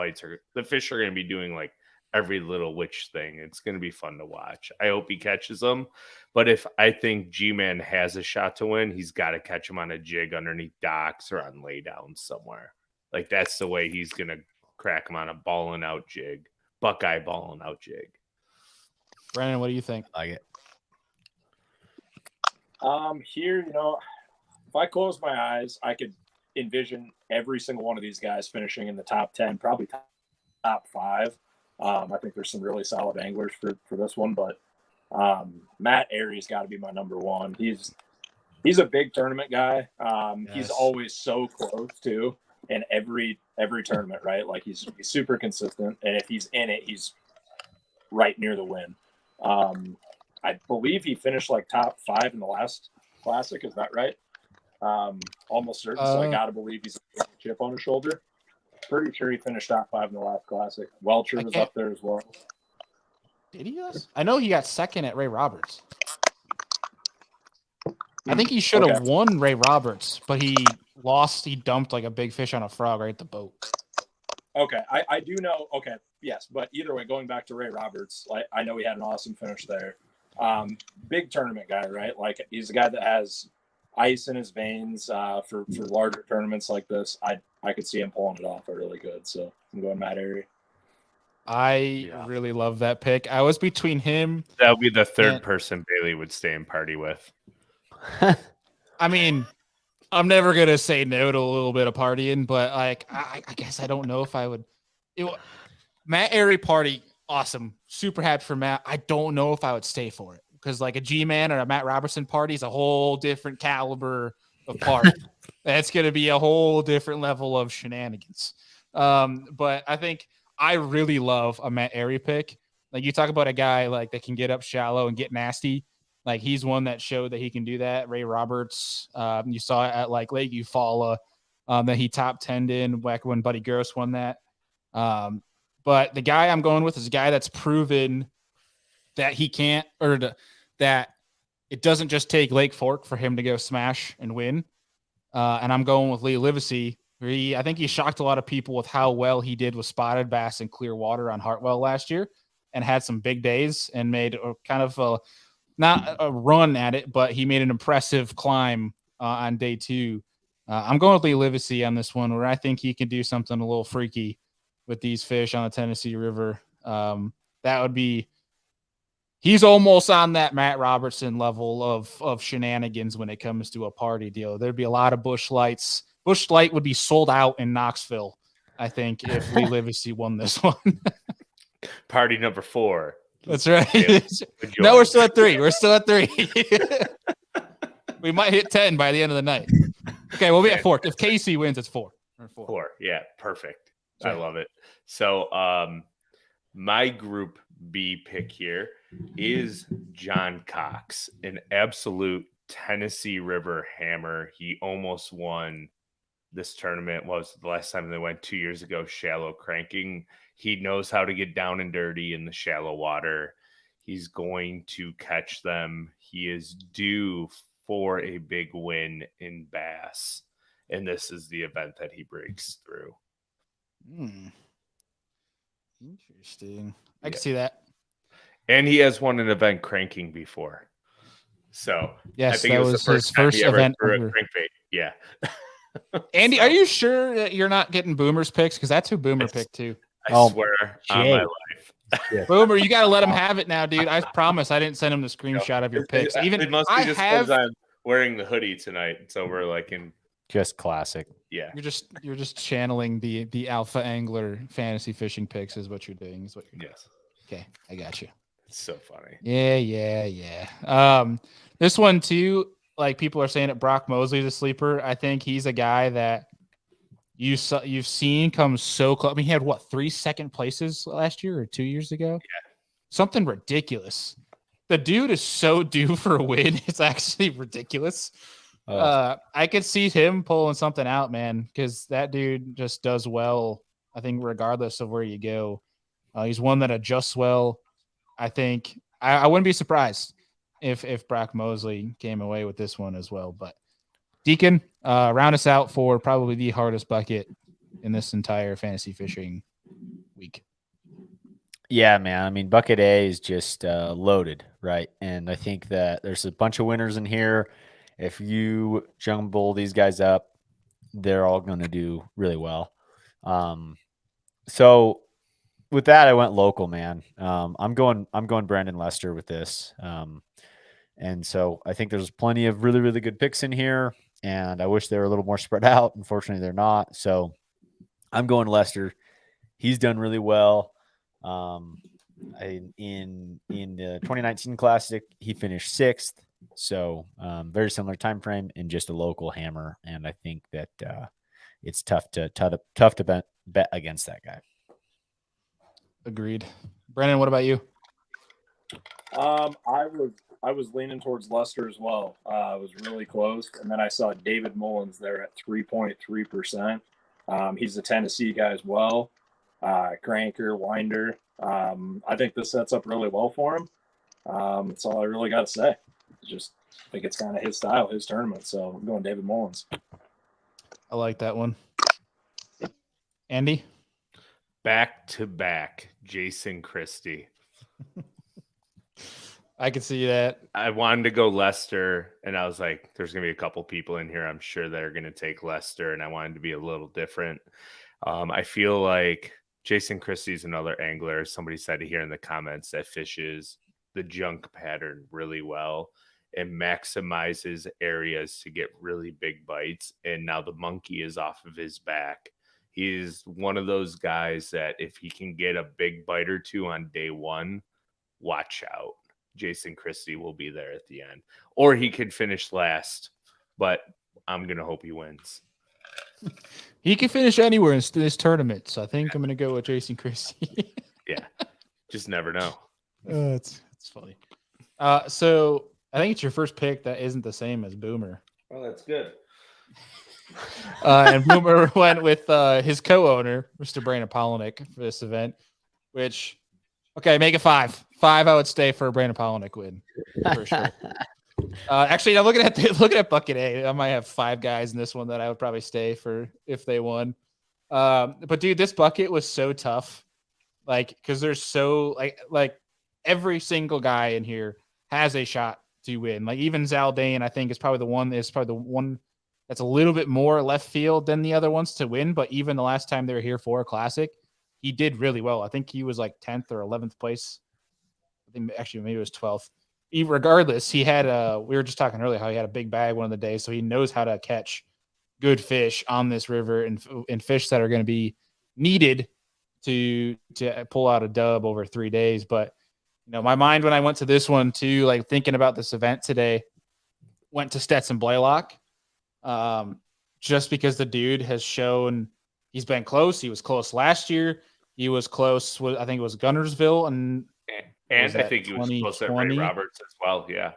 fish are going to be doing like every little witch thing. It's going to be fun to watch. I hope he catches them. But if I think G-Man has a shot to win, he's got to catch him on a jig underneath docks or on laydown somewhere. Like, that's the way he's going to crack him on a balling out jig, Buckeye balling out jig. Brandon, what do you think? Like it. Here, if I close my eyes, I could envision every single one of these guys finishing in the top 10, probably top 5. I think there's some really solid anglers for this one, but Matt Erie's got to be my number one. He's a big tournament guy. Yes. He's always so close too in every tournament, right? Like he's super consistent, and if he's in it, he's right near the win. I believe he finished like top 5 in the last classic. Is that right? Almost certain. So I gotta believe he's a chip on his shoulder. Pretty sure he finished top 5 in the last classic. Welcher was up there as well. Did he? I know he got second at Ray Roberts. I think he should have won Ray Roberts, but he lost. He dumped like a big fish on a frog right at the boat. Okay, I do know. Okay, yes, but either way, going back to Ray Roberts, like I know he had an awesome finish there. Big tournament guy, right? Like he's a guy that has ice in his veins for larger tournaments like this. I could see him pulling it off really good. So I'm going Matt Erie. I really love that pick. I was between him. That would be the third person Bailey would stay and party with. I mean, I'm never gonna say no to a little bit of partying, but like I guess I don't know if I would. Matt Erie party, awesome, super happy for Matt. I don't know if I would stay for it because like a G-Man or a Matt Robertson party is a whole different caliber of party. That's gonna be a whole different level of shenanigans. But I think I really love a Matt Erie pick. Like you talk about a guy like that can get up shallow and get nasty. Like he's one that showed that he can do that. Ray Roberts, you saw it at like Lake Eufaula, that he top 10'd in back when Buddy Gross won that. But the guy I'm going with is a guy that's proven that he can't, that it doesn't just take Lake Fork for him to go smash and win. And I'm going with Lee Livesey. I think he shocked a lot of people with how well he did with spotted bass and clear water on Hartwell last year, and had some big days and made a kind of not a run at it, but he made an impressive climb on day 2. I'm going with Lee Livesey on this one, where I think he can do something a little freaky with these fish on the Tennessee River. That would be, he's almost on that Matt Robertson level of shenanigans when it comes to a party deal. There'd be a lot of Busch Lights. Busch Light would be sold out in Knoxville, I think, if Lee Livesey won this one. Party number 4. That's right. No, we're still at 3. We're still at 3. We might hit 10 by the end of the night. Okay, we'll be at 4. If Casey wins, it's 4. 4. Yeah, perfect. I love it. So my group B pick here is John Cox, an absolute Tennessee River hammer. He almost won this tournament. Was the last time they went 2 years ago, shallow cranking. He knows how to get down and dirty in the shallow water. He's going to catch them. He is due for a big win in bass, and this is the event that he breaks through. Interesting. I can see that. And he has won an event cranking before. So yes, I think that it was his the first first event threw ever. a crankbait. Yeah. Andy, are you sure that you're not getting Boomer's picks? Because that's who Boomer picked too. I swear on my life. Yeah. Boomer, you got to let him have it now, dude. I promise I didn't send him the screenshot of your picks. Even it must be just because I'm wearing the hoodie tonight, so we're like in just classic. Yeah, you're just channeling the alpha angler fantasy fishing picks is what you're doing. Is what you're doing. Yes. Okay, I got you. It's so funny. Yeah. This one too. Like people are saying that Brock Mosley's a sleeper. I think he's a guy that you've seen come so close. I mean, he had 3 second places last year or 2 years ago? Yeah. Something ridiculous. The dude is so due for a win. It's actually ridiculous. I could see him pulling something out, man, because that dude just does well. I think regardless of where you go, he's one that adjusts well. I think I wouldn't be surprised if Brock Mosley came away with this one as well. But Deacon, round us out for probably the hardest bucket in this entire fantasy fishing week. Yeah, man. I mean, bucket A is just loaded, right? And I think that there's a bunch of winners in here. If you jumble these guys up, they're all going to do really well. So with that, I went local, man. I'm going Brandon Lester with this. And so I think there's plenty of really, really good picks in here. And I wish they were a little more spread out. Unfortunately, they're not. So I'm going Lester. He's done really well. In the 2019 Classic, he finished 6th. So very similar time frame and just a local hammer. And I think that it's tough to bet against that guy. Agreed. Brandon, what about you? I was leaning towards Lester as well. I was really close, and then I saw David Mullins there at 3.3%. He's a Tennessee guy as well. Cranker, winder. I think this sets up really well for him. That's all I really got to say. Just think it's kind of his style, his tournament. So I'm going David Mullins. I like that one. Andy? Back to back, Jason Christie. I could see that. I wanted to go Lester, and I was like, there's going to be a couple people in here, I'm sure, that are going to take Lester, and I wanted to be a little different. I feel like Jason Christie's another angler. Somebody said here in the comments that fishes the junk pattern really well and maximizes areas to get really big bites. And now the monkey is off of his back. He's one of those guys that if he can get a big bite or two on day one, watch out. Jason Christie will be there at the end. Or he could finish last, but I'm going to hope he wins. He can finish anywhere in this tournament, so I think I'm going to go with Jason Christie. Yeah, just never know. It's funny. So I think it's your first pick that isn't the same as Boomer. Well, that's good. And Boomer went with his co-owner, Mr. Brandon Polinick, for this event, which, okay, make it 5. 5, I would stay for a Brandon Polinick win, for sure. Actually, now looking at Bucket A, I might have 5 guys in this one that I would probably stay for if they won. But dude, this bucket was so tough, like because there's so like every single guy in here has a shot to win. Like even Zaldane, I think is probably the one that's a little bit more left field than the other ones to win. But even the last time they were here for a Classic, he did really well. I think he was like 10th or 11th place. I think actually maybe it was 12th. Regardless, he had we were just talking earlier how he had a big bag one of the days, so he knows how to catch good fish on this river and fish that are going to be needed to pull out a dub over 3 days. But you know, my mind when I went to this one too, like thinking about this event today, went to Stetson Blaylock, just because the dude has shown he's been close. He was close last year. He was close. I think it was Gunnersville and I think he was close at Ray Roberts as well. Yeah.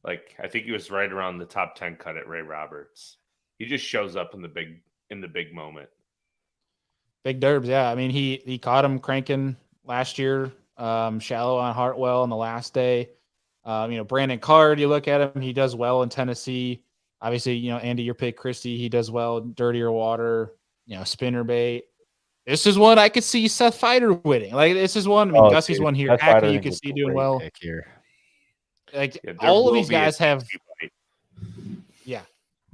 Like, I think he was right around the top 10 cut at Ray Roberts. He just shows up in the big moment. Big derbs. Yeah. I mean, he caught him cranking last year, shallow on Hartwell on the last day. Brandon Card, you look at him, he does well in Tennessee. Obviously, Andy, your pick, Christie, he does well, dirtier water, spinner bait. This is one I could see Seth Feider winning. Like, this is one. I mean, Gussie's one here. Hackney, you can see doing well. Here. Like, all of these guys have,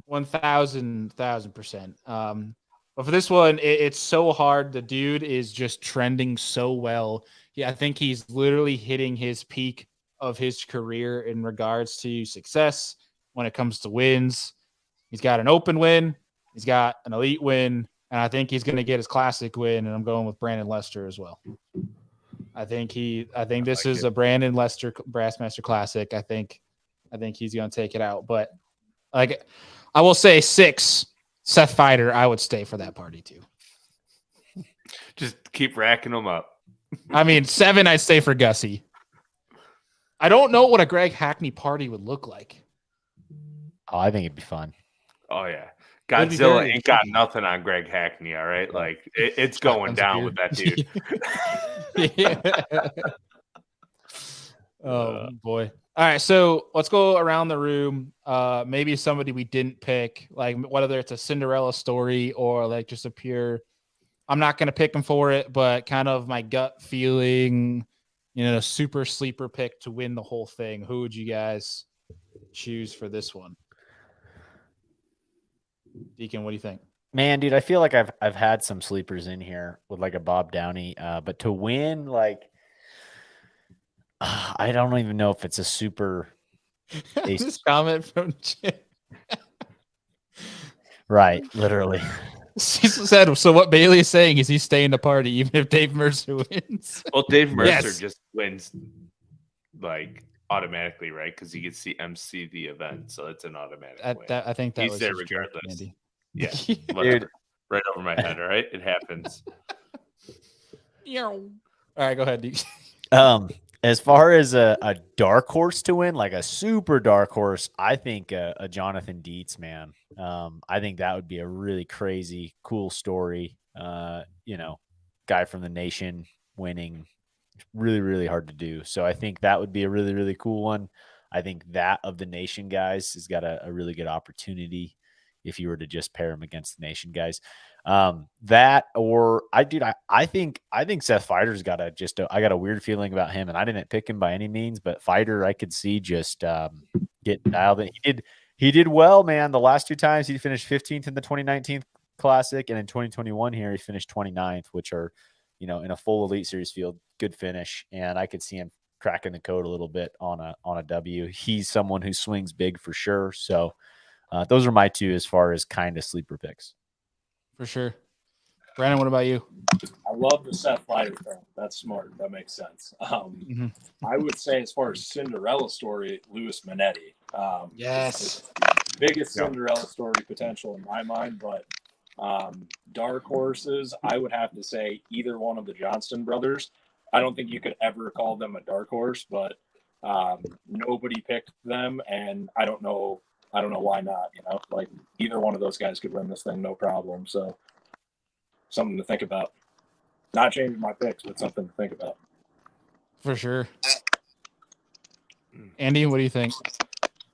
1,000%. But for this one, it's so hard. The dude is just trending so well. Yeah, I think he's literally hitting his peak of his career in regards to success when it comes to wins. He's got an open win. He's got an elite win. And I think he's going to get his Classic win, and I'm going with Brandon Lester as well. I think this is a Brandon Lester Bassmaster Classic. I think he's going to take it out. But like, I will say 6, Seth Feider, I would stay for that party too. Just keep racking them up. I mean, 7, I'd stay for Gussie. I don't know what a Greg Hackney party would look like. Oh, I think it'd be fun. Oh yeah, It'd be Godzilla very ain't got intriguing. nothing on Greg Hackney. All right, Yeah. like it's going Shotguns of down beer. with that dude. Yeah. Oh boy. All right, so let's go around the room. Maybe somebody we didn't pick, like whether it's a Cinderella story or like just a pure. I'm not gonna pick him for it, but kind of my gut feeling, super sleeper pick to win the whole thing. Who would you guys choose for this one? Deacon, what do you think? Man, dude, I feel like I've had some sleepers in here with like a Bob Downey, but to win, like, I don't even know if it's a super. This comment from Jim. Right, literally. She said, so what Bailey is saying is he's staying the party even if Dave Mercer wins. Well, Dave Mercer Yes. just wins like automatically, right? Because he gets the MC the event, so it's an automatic win. I think that He's was there his joke, regardless. Andy. Yeah, Dude. whatever. Right over my head. All right, it happens. All right, go ahead, Deacon. As far as a dark horse to win, like a super dark horse, I think a Jonathan Dietz, man. I think that would be a really crazy, cool story. Guy from the nation winning, really, really hard to do. So I think that would be a really, really cool one. I think that of the nation guys has got a really good opportunity if you were to just pair him against the nation guys. That or I think Seth Fighter's got I got a weird feeling about him, and I didn't pick him by any means, but Fighter I could see just getting dialed in. He did well, man. The last 2 times he finished 15th in the 2019 Classic, and in 2021 here he finished 29th, which are, in a full Elite Series field, good finish. And I could see him cracking the code a little bit on a W. He's someone who swings big for sure. So those are my 2 as far as kind of sleeper picks. For sure. Brandon, what about you? I love the Seth Fighter thing. That's smart. That makes sense. I would say, as far as Cinderella story, Louis Minetti. Yes. Biggest Cinderella story potential in my mind, but dark horses, I would have to say either one of the Johnston brothers. I don't think you could ever call them a dark horse, but nobody picked them, and I don't know why not. Like either one of those guys could win this thing, no problem. So something to think about. Not changing my picks, but something to think about. For sure. Andy, what do you think?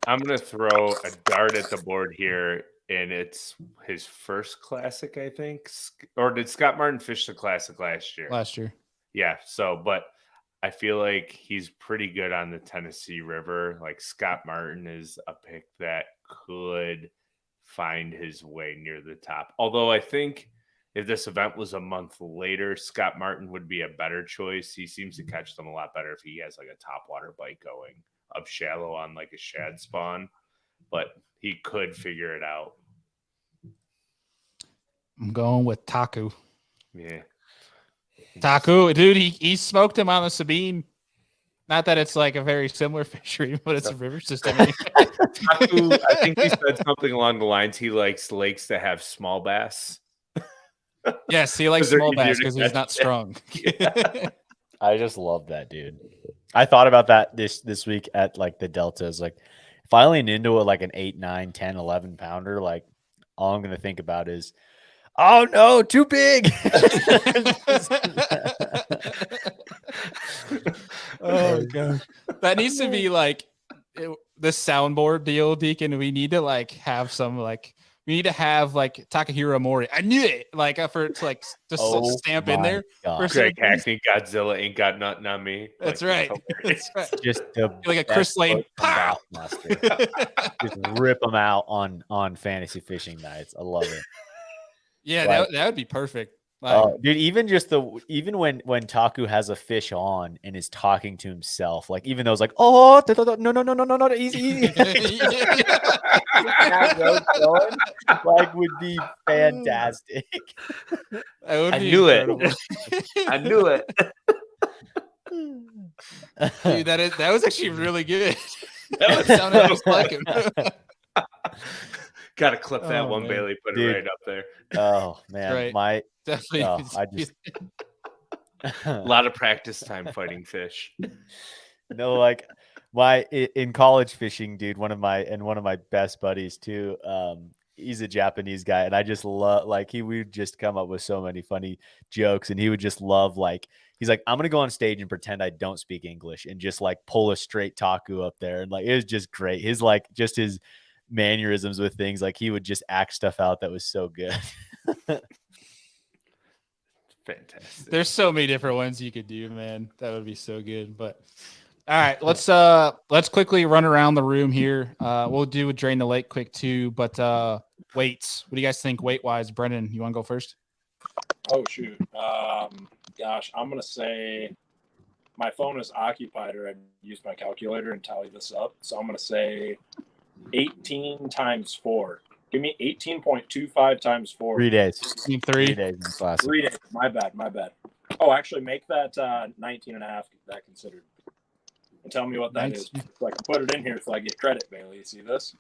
I'm going to throw a dart at the board here, and it's his first Classic, I think. Or did Scott Martin fish the Classic last year? Last year. Yeah, but I feel like he's pretty good on the Tennessee River. Like Scott Martin is a pick that could find his way near the top. Although I think if this event was a month later, Scott Martin would be a better choice. He seems to catch them a lot better if he has like a topwater bite going up shallow on like a shad spawn, but he could figure it out. I'm going with Taku. Yeah. Taku, dude, he smoked him on the Sabine. Not that it's like a very similar fishery, but it's a river system. Taku, I think he said something along the lines he likes lakes that have small bass. Yes, he likes small bass because he's not strong. Yeah. I just love that, dude. I thought about that this week at like the Deltas. Like if I lean into it like an 8, 9, 10, 11 pounder, like all I'm going to think about is, oh no, too big. Oh god, that needs to be like the soundboard deal, Deacon. We need to like have some like we need to have like Takahiro Mori. I knew it, like for it to like just stamp in there. Greg Hackney, Godzilla ain't got nothing on me. That's like, right. That's right. Just like a Chris Lane. Just rip them out on fantasy fishing nights. I love it. Yeah, like, that would be perfect. Like, dude, even when Taku has a fish on and is talking to himself, like even though it's like, oh no, easy. Like would be fantastic. I knew it. I knew it. Dude, that was actually really good. That sounded just like him. Got to clip that one, man. Bailey. Put Dude. it right up there. Oh man, Right. Definitely. I just a lot of practice time fighting fish. No, like In college fishing, dude, one of my best buddies too. He's a Japanese guy, and I just love like he would just come up with so many funny jokes, and he would just love like he's like, I'm gonna go on stage and pretend I don't speak English and just like pull a straight taku up there, and like it was just great. His like just his mannerisms with things, like he would just act stuff out that was so good. Fantastic. There's so many different ones you could do, man. That would be so good. But all right, let's quickly run around the room here. We'll do a drain the lake quick too, but weights. What do you guys think weight wise? Brendan, you want to go first? Oh shoot. Gosh, I'm gonna say my phone is occupied, or I used my calculator and tally this up. So I'm gonna say 18 times 4. Give me 18.25 times 4. 3 days. 3 days in class. 3 days. My bad. Oh, actually, make that 19 and a half. That considered. And tell me what that is, so I can put it in here so I get credit, Bailey. You see this?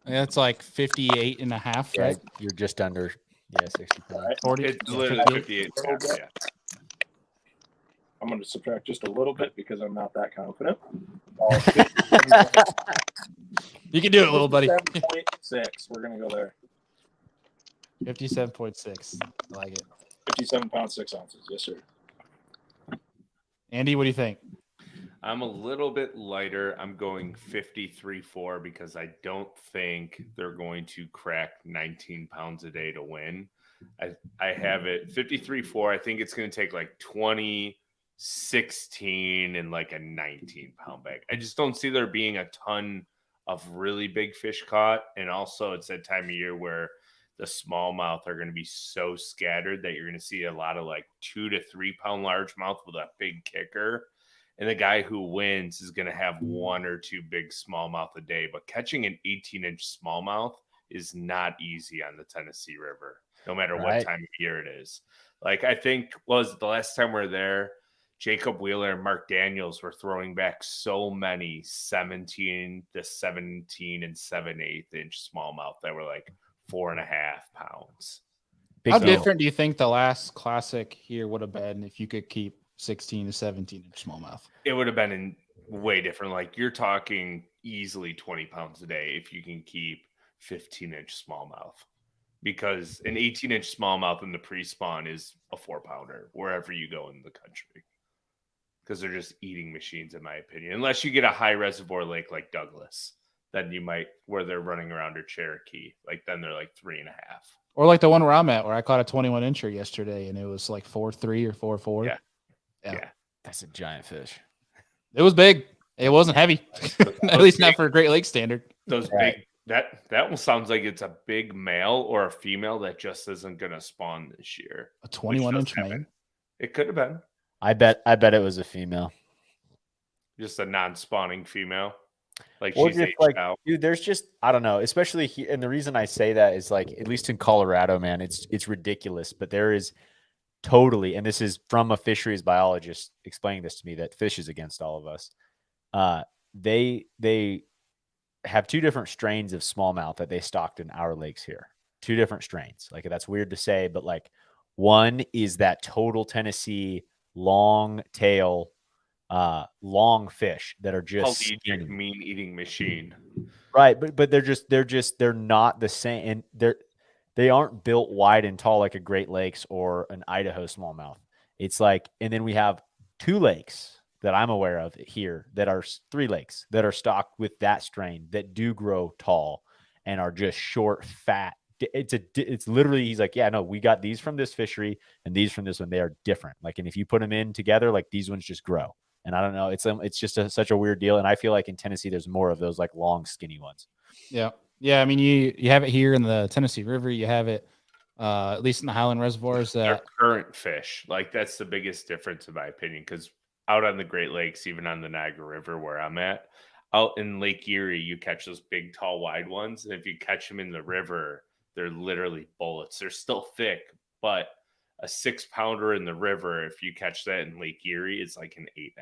Yeah, it's like 58 and a half, Yeah, right? you're just under 60 pounds. Right. 40. It's literally 58. Yeah. I'm going to subtract just a little bit because I'm not that confident. You can do it, little buddy. 57.6. We're going to go there. 57.6. I like it. 57 pounds, 6 ounces. Yes, sir. Andy, what do you think? I'm a little bit lighter. I'm going 53.4 because I don't think they're going to crack 19 pounds a day to win. I have it 53.4. I think it's going to take like 20, 16, and like a 19-pound bag. I just don't see there being a ton of really big fish caught. And also it's that time of year where the smallmouth are going to be so scattered that you're going to see a lot of like 2 to 3 pound largemouth with a big kicker. And the guy who wins is going to have 1 or 2 big smallmouth a day. But catching an 18-inch smallmouth is not easy on the Tennessee River, no matter what time of year it is. Like I think was the last time we were there, Jacob Wheeler and Mark Daniels were throwing back so many 17 to 17 and 7/8 inch smallmouth that were like 4.5 pounds. How different do you think the last classic here would have been if you could keep 16 to 17 inch smallmouth? It would have been way different. Like you're talking easily 20 pounds a day if you can keep 15-inch smallmouth, because an 18-inch smallmouth in the pre-spawn is a 4-pounder wherever you go in the country, because they're just eating machines, in my opinion. Unless you get a high reservoir lake like Douglas, then you might, where they're running around, or Cherokee, like then they're like 3.5. Or like the one where I'm at, where I caught a 21 incher yesterday and it was like 4.3 or 4.4. Yeah. That's a giant fish. It was big. It wasn't heavy. At least not for a Great Lakes standard. Those big, that one sounds like it's a big male or a female that just isn't going to spawn this year. A 21 inch male. It could have been. I bet it was a female. Just a non-spawning female. Like or she's just aged like, out. dude, there's just, I don't know, especially here. And the reason I say that is like, at least in Colorado, man, it's ridiculous, but there is totally, and this is from a fisheries biologist explaining this to me, that fish is against all of us. They have 2 different strains of smallmouth that they stocked in our lakes here. 2 different strains. Like that's weird to say, but like one is that total Tennessee long tail, long fish that are just mean eating machine. Right. But they're not the same. And they aren't built wide and tall like a Great Lakes or an Idaho smallmouth. It's like, and then we have 2 lakes that I'm aware of here that are 3 lakes that are stocked with that strain that do grow tall and are just short, fat. It's literally, he's like, yeah, no, we got these from this fishery and these from this one. They are different. Like, and if you put them in together, like these ones just grow. And I don't know, it's just such a weird deal. And I feel like in Tennessee, there's more of those like long, skinny ones. Yeah. Yeah. I mean, you have it here in the Tennessee River. You have it, at least in the Highland reservoirs. They're current fish. Like that's the biggest difference in my opinion. Because out on the Great Lakes, even on the Niagara River where I'm at, out in Lake Erie, you catch those big, tall, wide ones. And if you catch them in the river, they're literally bullets. They're still thick, but a 6-pounder in the river, if you catch that in Lake Erie, it's like an 8.5.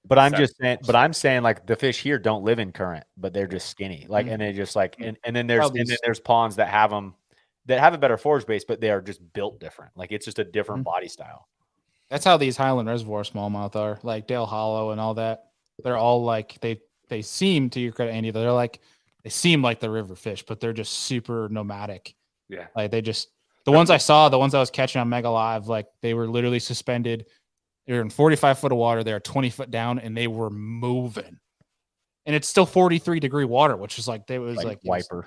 But I'm saying like the fish here don't live in current, but they're just skinny. Like, and they just like, and then there's ponds that have them, that have a better forage base, but they are just built different. Like it's just a different body style. That's how these Highland reservoir smallmouth are, like Dale Hollow and all that. they're all like they seem, to your credit, Andy, they seem like the river fish, but they're just super nomadic. Yeah. Like the ones I saw, the ones I was catching on Mega Live, like they were literally suspended. They're in 45 foot of water. They're 20 foot down, and they were moving. And it's still 43-degree water, which is like, wiper.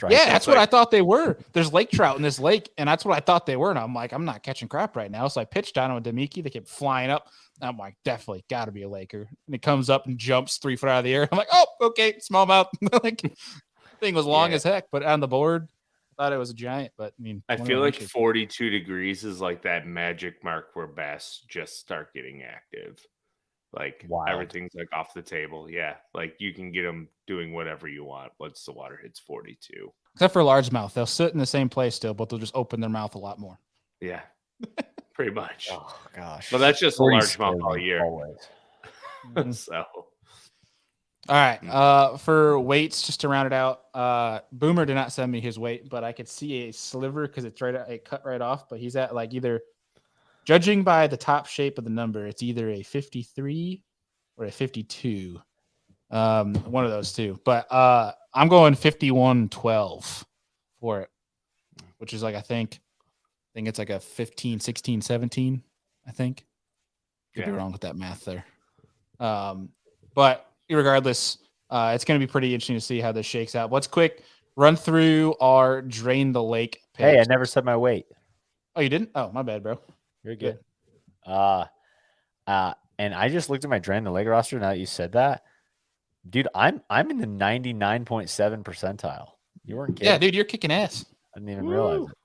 Yeah, that's what I thought they were. There's lake trout in this lake, and that's what I thought they were. And I'm like, I'm not catching crap right now. So I pitched down on Demiki. They kept flying up. I'm like, definitely got to be a laker. And it comes up and jumps 3 foot out of the air. I'm like, oh, okay, smallmouth. Like, thing was long as heck, but on the board, I thought it was a giant. But I mean, I feel like 42 degrees is like that magic mark where bass just start getting active. Like everything's like off the table. Yeah. Like you can get them doing whatever you want once the water hits 42. Except for largemouth. They'll sit in the same place still, but they'll just open their mouth a lot more. Yeah. Pretty much. Oh, gosh. But that's just a largemouth all year. So. All right. For weights, just to round it out, Boomer did not send me his weight, but I could see a sliver because it's it cut right off. But he's at like either, judging by the top shape of the number, it's either a 53 or a 52. One of those two. But I'm going 51.12 for it, which is like I think it's like a 15, 16, 17. I think. Could be wrong with that math there. But regardless, it's going to be pretty interesting to see how this shakes out. Let's quick run through our Drain the Lake picks. Hey, I never said my weight. Oh, you didn't? Oh, my bad, bro. You're good. And I just looked at my Drain the Lake roster. Now that you said that, dude, I'm in the 99.7 percentile. You weren't kidding. Yeah, dude, you're kicking ass. I didn't even realize it.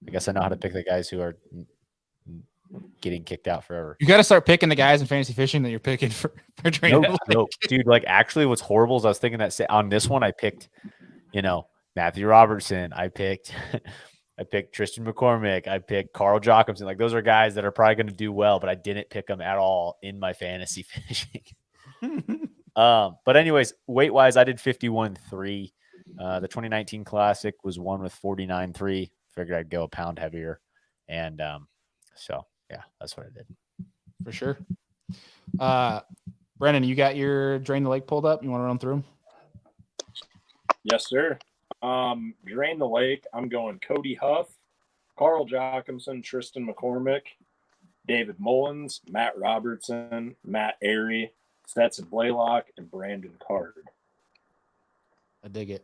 I guess I know how to pick the guys who are getting kicked out forever. You got to start picking the guys in fantasy fishing that you're picking for training. No, dude, like actually what's horrible is I was thinking that on this one I picked, Matthew Robertson. I picked Tristan McCormick. I picked Carl Jocumsen. Like those are guys that are probably going to do well, but I didn't pick them at all in my fantasy fishing. But anyways, weight wise, I did 51.3. The 2019 Classic was one with 49.3. Figured I'd go a pound heavier. And so yeah, that's what I did. For sure. Brennan, you got your Drain the Lake pulled up? You want to run through them? Yes, sir. Drain the Lake, I'm going Cody Huff, Carl Jocumsen, Tristan McCormick, David Mullins, Matt Robertson, Matt Erie, Stetson Blaylock, and Brandon Card. I dig it.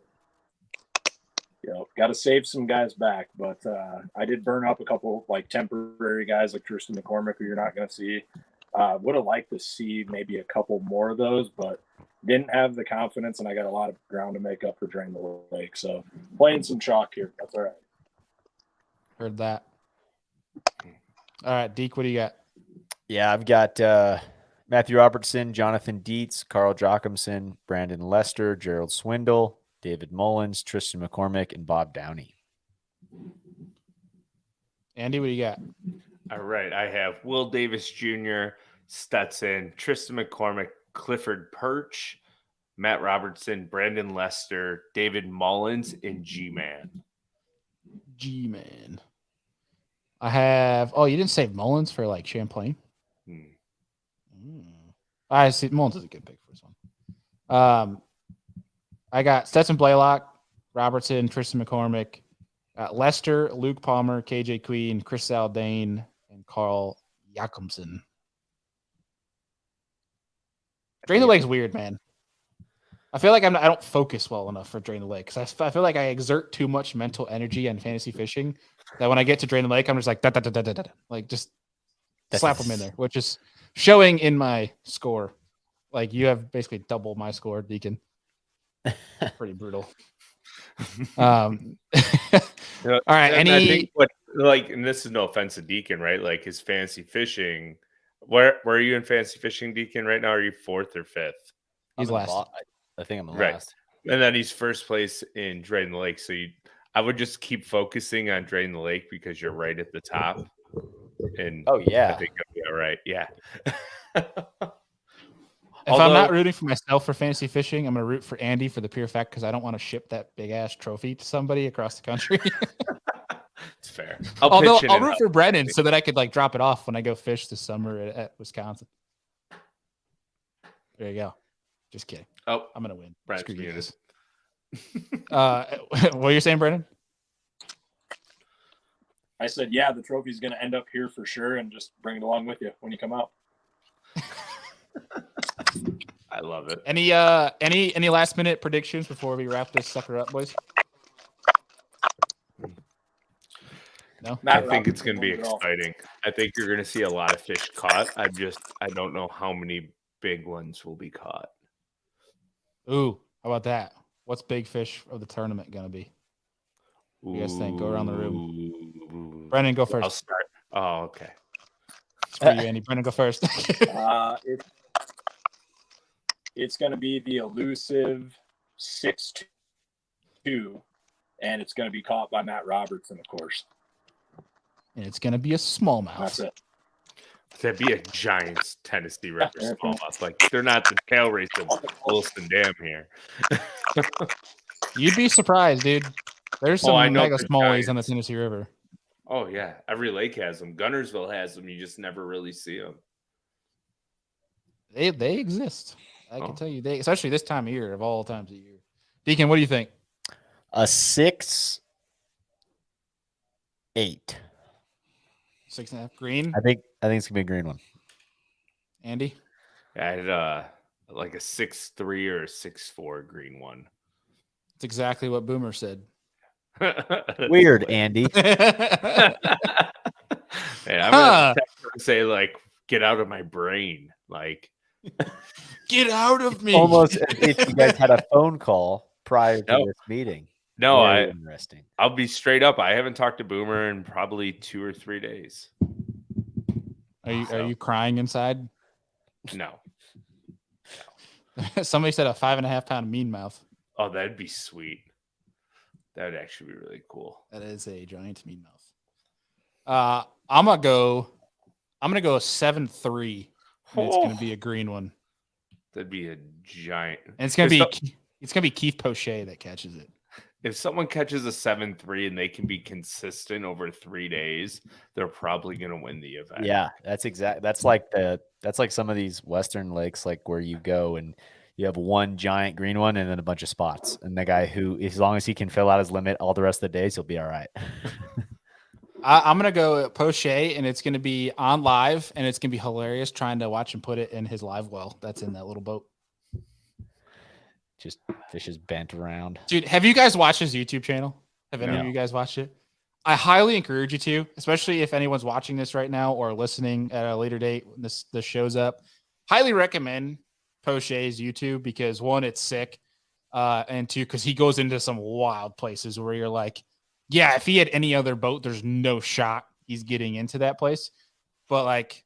Got to save some guys back, but I did burn up a couple like temporary guys like Tristan McCormick who you're not going to see. Would have liked to see maybe a couple more of those, but didn't have the confidence, and I got a lot of ground to make up for Drain the Lake. So playing some chalk here. That's all right. Heard that. All right, Deke, what do you got? Yeah, I've got Matthew Robertson, Jonathan Dietz, Carl Jocumsen, Brandon Lester, Gerald Swindle, David Mullins, Tristan McCormick, and Bob Downey. Andy, what do you got? All right. I have Will Davis Jr., Stetson, Tristan McCormick, Clifford Perch, Matt Robertson, Brandon Lester, David Mullins, and G-Man. G-Man. I have... Oh, you didn't save Mullins for, like, Champlain? I see. Mullins is a good pick for this one. I got Stetson Blaylock, Robertson, Tristan McCormick, Lester, Luke Palmer, KJ Queen, Chris Aldane, and Carl Jacobson. Drain the Lake's weird, man. I feel like I don't focus well enough for Drain the Lake because I feel like I exert too much mental energy on fantasy fishing that when I get to Drain the Lake, I'm just like, like just slap them in there, which is showing in my score. Like you have basically double my score, Deacon. Pretty brutal. All right. And I think and this is no offense to Deacon, right? Like his fantasy fishing. Where are you in fantasy fishing, Deacon? Right now, are you 4th or 5th? He's last. I think I'm the right. last. And then he's first place in Drain the Lake. So I would just keep focusing on Drain the Lake because you're right at the top. And oh yeah, I think you'll be all right. Yeah. If I'm not rooting for myself for fantasy fishing, I'm going to root for Andy for the pure fact because I don't want to ship that big ass trophy to somebody across the country. It's fair. I'll root for Brennan so that I could like drop it off when I go fish this summer at Wisconsin. There you go. Just kidding. Oh, I'm gonna win. Brad's Screw you muted. guys. What are you saying, Brendan? I said, yeah, the trophy's going to end up here for sure, and just bring it along with you when you come out. I love it. Any last minute predictions before we wrap this sucker up, boys? No. I think it's going to be exciting. I think you're going to see a lot of fish caught. I don't know how many big ones will be caught. Ooh, how about that? What's big fish of the tournament going to be? What do you guys think? Go around the room. Brendan, go first. I'll start. Oh, okay. It's for you, Andy. Brendan, go first. It's going to be the elusive 6'2", and it's going to be caught by Matt Robertson, of course. And it's going to be a smallmouth. That's it. That'd be a giant Tennessee River smallmouth. Like, they're not the tail race of Wilson Dam here. You'd be surprised, dude. There's some mega smallies on the Tennessee River. Oh, yeah. Every lake has them. Gunnersville has them. You just never really see them. They exist. I can tell you. Especially this time of year, of all times of year. Deacon, what do you think? A 6'8". 6.5 green. I think it's gonna be a green one. Andy? I had like a 6'3" or a 6'4" green one. It's exactly what Boomer said. Weird, Andy. Man, I'm gonna say, like, get out of my brain. Like, get out of me. Almost as if you guys had a phone call prior to this meeting. No, interesting. I'll be straight up. I haven't talked to Boomer in probably 2 or 3 days. Are you crying inside? No. Somebody said a 5.5 pound mean mouth. Oh, that'd be sweet. That'd actually be really cool. That is a giant mean mouth. I'm gonna go 7.3. It's gonna be a green one. That'd be a giant. And it's gonna be Keith Pochet that catches it. If someone catches a 7.3 and they can be consistent over 3 days, they're probably going to win the event. Yeah, that's like some of these Western lakes, like where you go and you have one giant green one and then a bunch of spots. And the guy who, as long as he can fill out his limit all the rest of the days, he'll be all right. I'm going to go Pochet, and it's going to be on live, and it's going to be hilarious trying to watch him put it in his live well that's in that little boat. Just fishes bent around. Dude, have you guys watched his YouTube channel? Have any of you guys watched it? I highly encourage you to, especially if anyone's watching this right now or listening at a later date when this shows up. Highly recommend Pochet's YouTube because, one, it's sick, and two, because he goes into some wild places where you're like, yeah, if he had any other boat, there's no shot he's getting into that place. But like,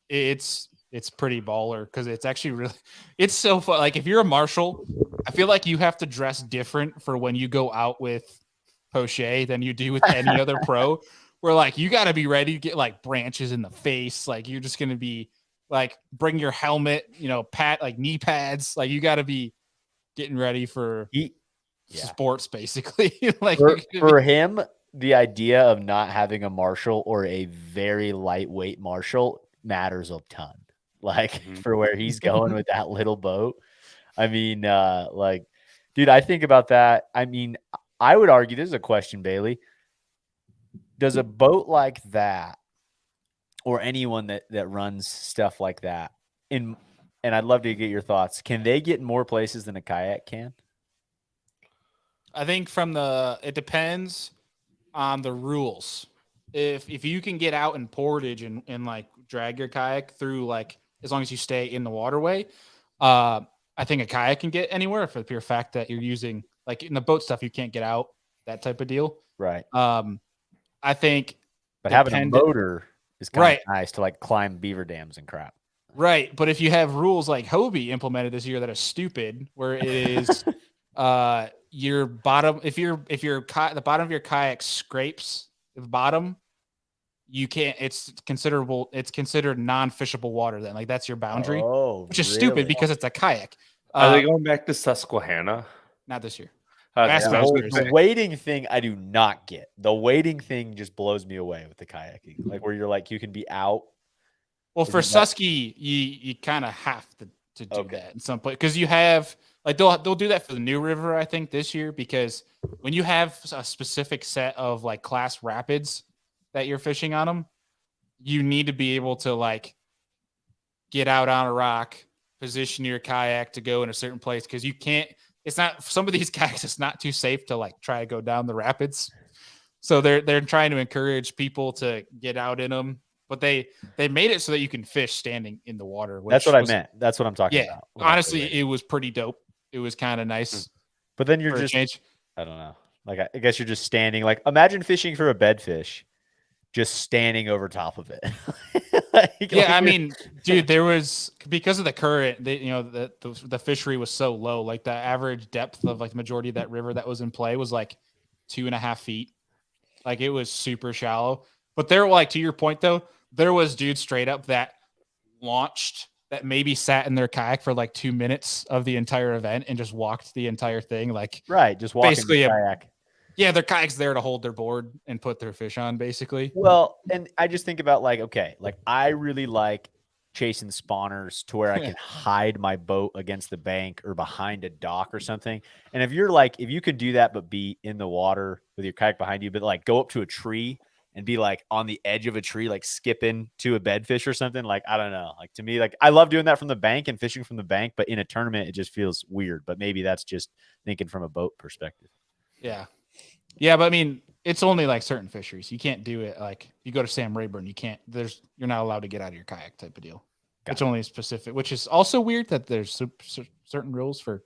it's pretty baller because it's actually really, it's so fun. Like, if you're a marshal, I feel like you have to dress different for when you go out with Pochet than you do with any other pro. Where like you got to be ready to get like branches in the face. Like you're just gonna be like, bring your helmet, like knee pads. Like you got to be getting ready for sports, basically. Like for him, the idea of not having a marshal or a very lightweight marshal matters a ton. Like for where he's going with that little boat. I mean, like, dude, I think about that. I mean, I would argue, this is a question, Bailey. Does a boat like that, or anyone that runs stuff like that, and I'd love to get your thoughts, can they get in more places than a kayak can? I think it depends on the rules. If you can get out in portage and like drag your kayak through, like, as long as you stay in the waterway, I think a kayak can get anywhere for the pure fact that you're using, like, in the boat stuff, you can't get out, that type of deal. Right. I think, but having a motor is kind of nice to like climb beaver dams and crap. Right. But if you have rules like Hobie implemented this year that are stupid, where it is your bottom, if the bottom of your kayak scrapes the bottom, you can't, it's considered non-fishable water then. Like that's your boundary, which is stupid because it's a kayak. Are they going back to Susquehanna? Not this year. The wading thing I do not get. The wading thing just blows me away with the kayaking. Like where you're like, you can be out. Well, for Susky, you kind of have to to do that in some place, because you have like they'll do that for the new river, I think, this year, because when you have a specific set of like class rapids that you're fishing on them, you need to be able to like get out on a rock, position your kayak to go in a certain place, because you can't. It's not, some of these kayaks, it's not too safe to like try to go down the rapids. So they're trying to encourage people to get out in them, but they made it so that you can fish standing in the water. That's what I meant. That's what I'm talking about. Honestly, it was pretty dope. It was kind of nice. But then you're just, I don't know. Like, I guess you're just standing. Like, imagine fishing for a bedfish, just standing over top of it. I mean, dude, there was, because of the current, the fishery was so low. Like the average depth of like the majority of that river that was in play was like 2.5 feet. Like it was super shallow. But there, like, to your point though, there was dudes straight up that launched, that maybe sat in their kayak for like 2 minutes of the entire event and just walked the entire thing. Like, right, just walking basically the kayak. Yeah, their kayak's there to hold their board and put their fish on, basically. Well, and I just think about like, okay, like I really like chasing spawners to where I can hide my boat against the bank or behind a dock or something. And if you're like, if you can do that, but be in the water with your kayak behind you, but like go up to a tree and be like on the edge of a tree, like skipping to a bedfish or something. Like, I don't know. Like to me, like I love doing that from the bank and fishing from the bank, but in a tournament, it just feels weird. But maybe that's just thinking from a boat perspective. Yeah. Yeah. But I mean, it's only like certain fisheries. You can't do it. Like you go to Sam Rayburn, you're not allowed to get out of your kayak type of deal. It's only a specific, which is also weird that there's certain rules for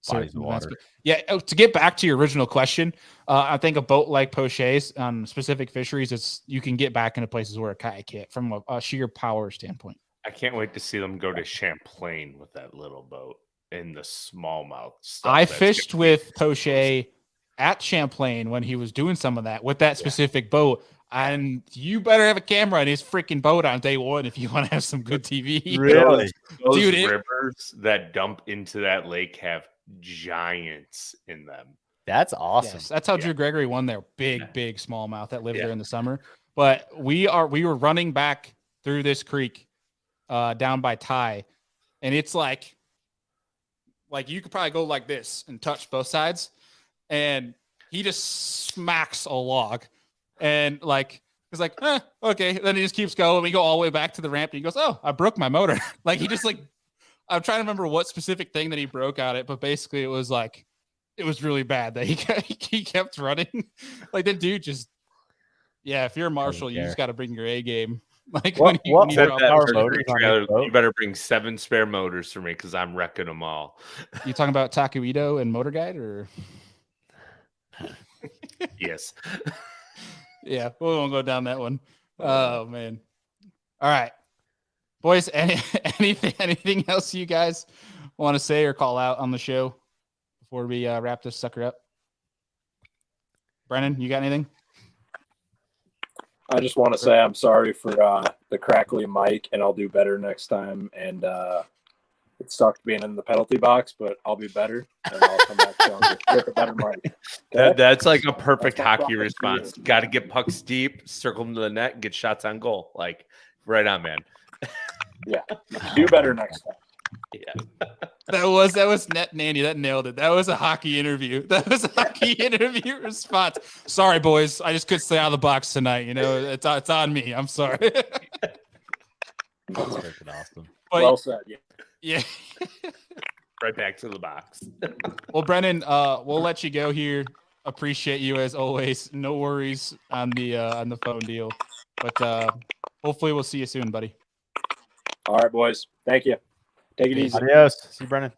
bodies of water. Yeah. To get back to your original question, I think a boat like Pochet's on specific fisheries, you can get back into places where a kayak can't from a sheer power standpoint. I can't wait to see them go to Champlain with that little boat in the smallmouth stuff. I fished with Pochet at Champlain when he was doing some of that with that specific boat. And you better have a camera on his freaking boat on day one if you want to have some good TV. Really? Those rivers that dump into that lake have giants in them. That's awesome. Yes, that's how Drew Gregory won their big smallmouth that lived there in the summer. But we were running back through this creek down by Ty, and it's like you could probably go like this and touch both sides, and he just smacks a log. And like, he's like, okay. Then he just keeps going. We go all the way back to the ramp. And he goes, oh, I broke my motor. Like he just like, I'm trying to remember what specific thing that he broke on it, but basically it was like, it was really bad that he kept running. Like the dude just, if you're a marshal, you just got to bring your A game. Like you better bring 7 spare motors for me because I'm wrecking them all. You talking about Takuito and Motor Guide or? Yes. Yeah, we won't go down that one. Oh man! All right, boys. Anything else you guys want to say or call out on the show before we wrap this sucker up? Brennan, you got anything? I just want to say I'm sorry for the crackly mic, and I'll do better next time. And it sucked being in the penalty box, but I'll be better, and I'll come back stronger with a better mic. Okay? That's like a perfect hockey response. Got to get pucks deep, circle them to the net, get shots on goal. Like, right on, man. Yeah, do better next time. Yeah, that was net nanny. That nailed it. That was a hockey interview. That was a hockey interview response. Sorry, boys, I just couldn't stay out of the box tonight. You know, it's on me. I'm sorry. That's freaking awesome. But, well said. Yeah. right back to the box. Well, Brennan, we'll let you go here. Appreciate you as always. No worries on the phone deal, but hopefully we'll see you soon, buddy. All right, boys. Thank you. Take it easy. Adios. See you, Brennan.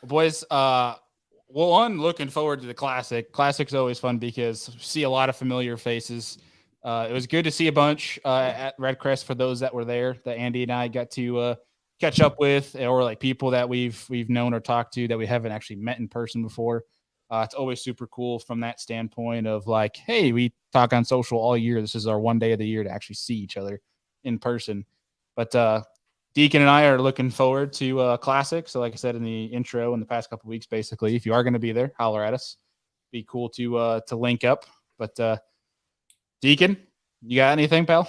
Boys, I'm looking forward to the Classic. Classic's always fun because you see a lot of familiar faces. It was good to see a bunch at Red Crest for those that were there that Andy and I got to catch up with, or like people that we've known or talked to that we haven't actually met in person before. It's always super cool from that standpoint of like, hey, we talk on social all year. This is our one day of the year to actually see each other in person. But Deacon and I are looking forward to Classic. So like I said in the intro in the past couple of weeks, basically, if you are going to be there, holler at us. Be cool to link up. But Deacon, you got anything, pal?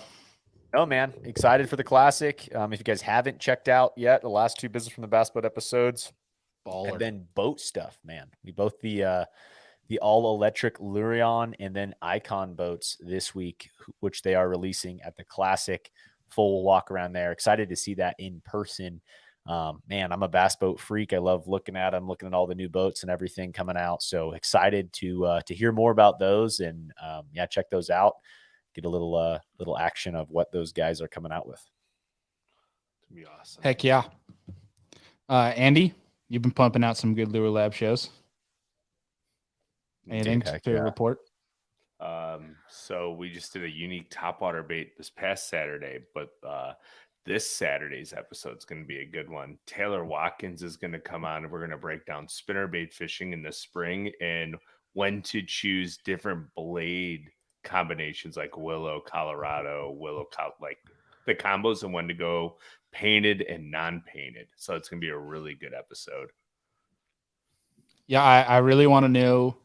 Oh man, excited for the Classic. If you guys haven't checked out yet the last 2 Business from the Bass Boat episodes, Baller. and then boat stuff, man. We both the all electric Lurion and then Icon boats this week, which they are releasing at the Classic. Full walk around there. Excited to see that in person. Man, I'm a bass boat freak. I love looking at them, looking at all the new boats and everything coming out. So excited to hear more about those, and yeah, check those out. Get a little action of what those guys are coming out with. It'd be awesome. Heck yeah. Andy, you've been pumping out some good Lure Lab shows. Anything to report? So we just did a unique topwater bait this past Saturday, but this Saturday's episode is going to be a good one. Taylor Watkins is going to come on, and we're going to break down spinnerbait fishing in the spring and when to choose different blade combinations like Willow, Colorado, like the combos, and when to go painted and non-painted. So it's going to be a really good episode. Yeah, I really want to know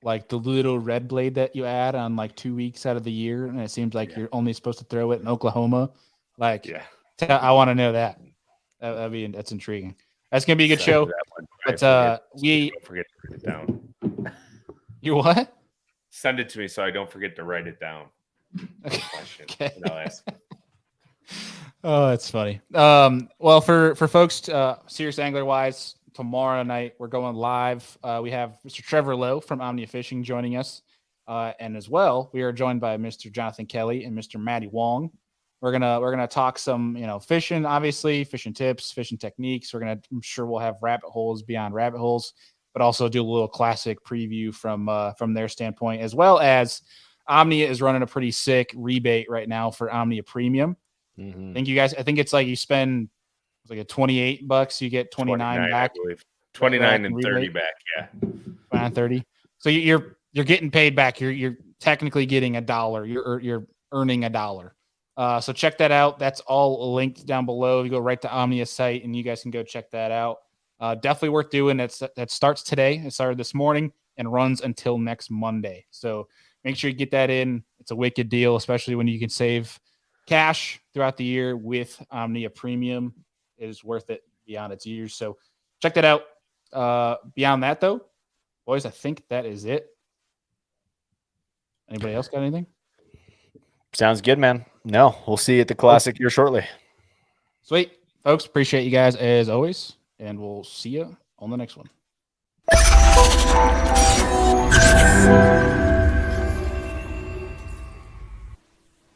like the little red blade that you add on like 2 weeks out of the year, and it seems like you're only supposed to throw it in Oklahoma. Like, I want to know that. That's intriguing. That's gonna be a good show. But don't forget to write it down. You what? Send it to me so I don't forget to write it down. Okay. And I'll ask. Oh, that's funny. Well, for folks, serious angler wise, tomorrow night we're going live. We have Mr. Trevor Lowe from Omnia Fishing joining us, and as well we are joined by Mr. Jonathan Kelly and Mr. Matty Wong. We're gonna talk some fishing, obviously fishing tips, fishing techniques. I'm sure we'll have rabbit holes beyond rabbit holes, but also do a little classic preview from their standpoint, as well as Omnia is running a pretty sick rebate right now for Omnia Premium. Mm-hmm. I think it's like you spend like a $28, you get 29 back. I believe. 29 and 30 back, yeah. 29, 30. So you're getting paid back. You're technically getting $1. You're earning $1. So check that out. That's all linked down below. You go right to Omnia's site and you guys can go check that out. Definitely worth doing. That starts today. It started this morning and runs until next Monday. So make sure you get that in. It's a wicked deal, especially when you can save cash throughout the year with Omnia Premium. It is worth it beyond its years. So check that out. Beyond that, though, boys, I think that is it. Anybody else got anything? Sounds good, man. No, we'll see you at the Classic here shortly. Sweet. Folks, appreciate you guys as always, and we'll see you on the next one.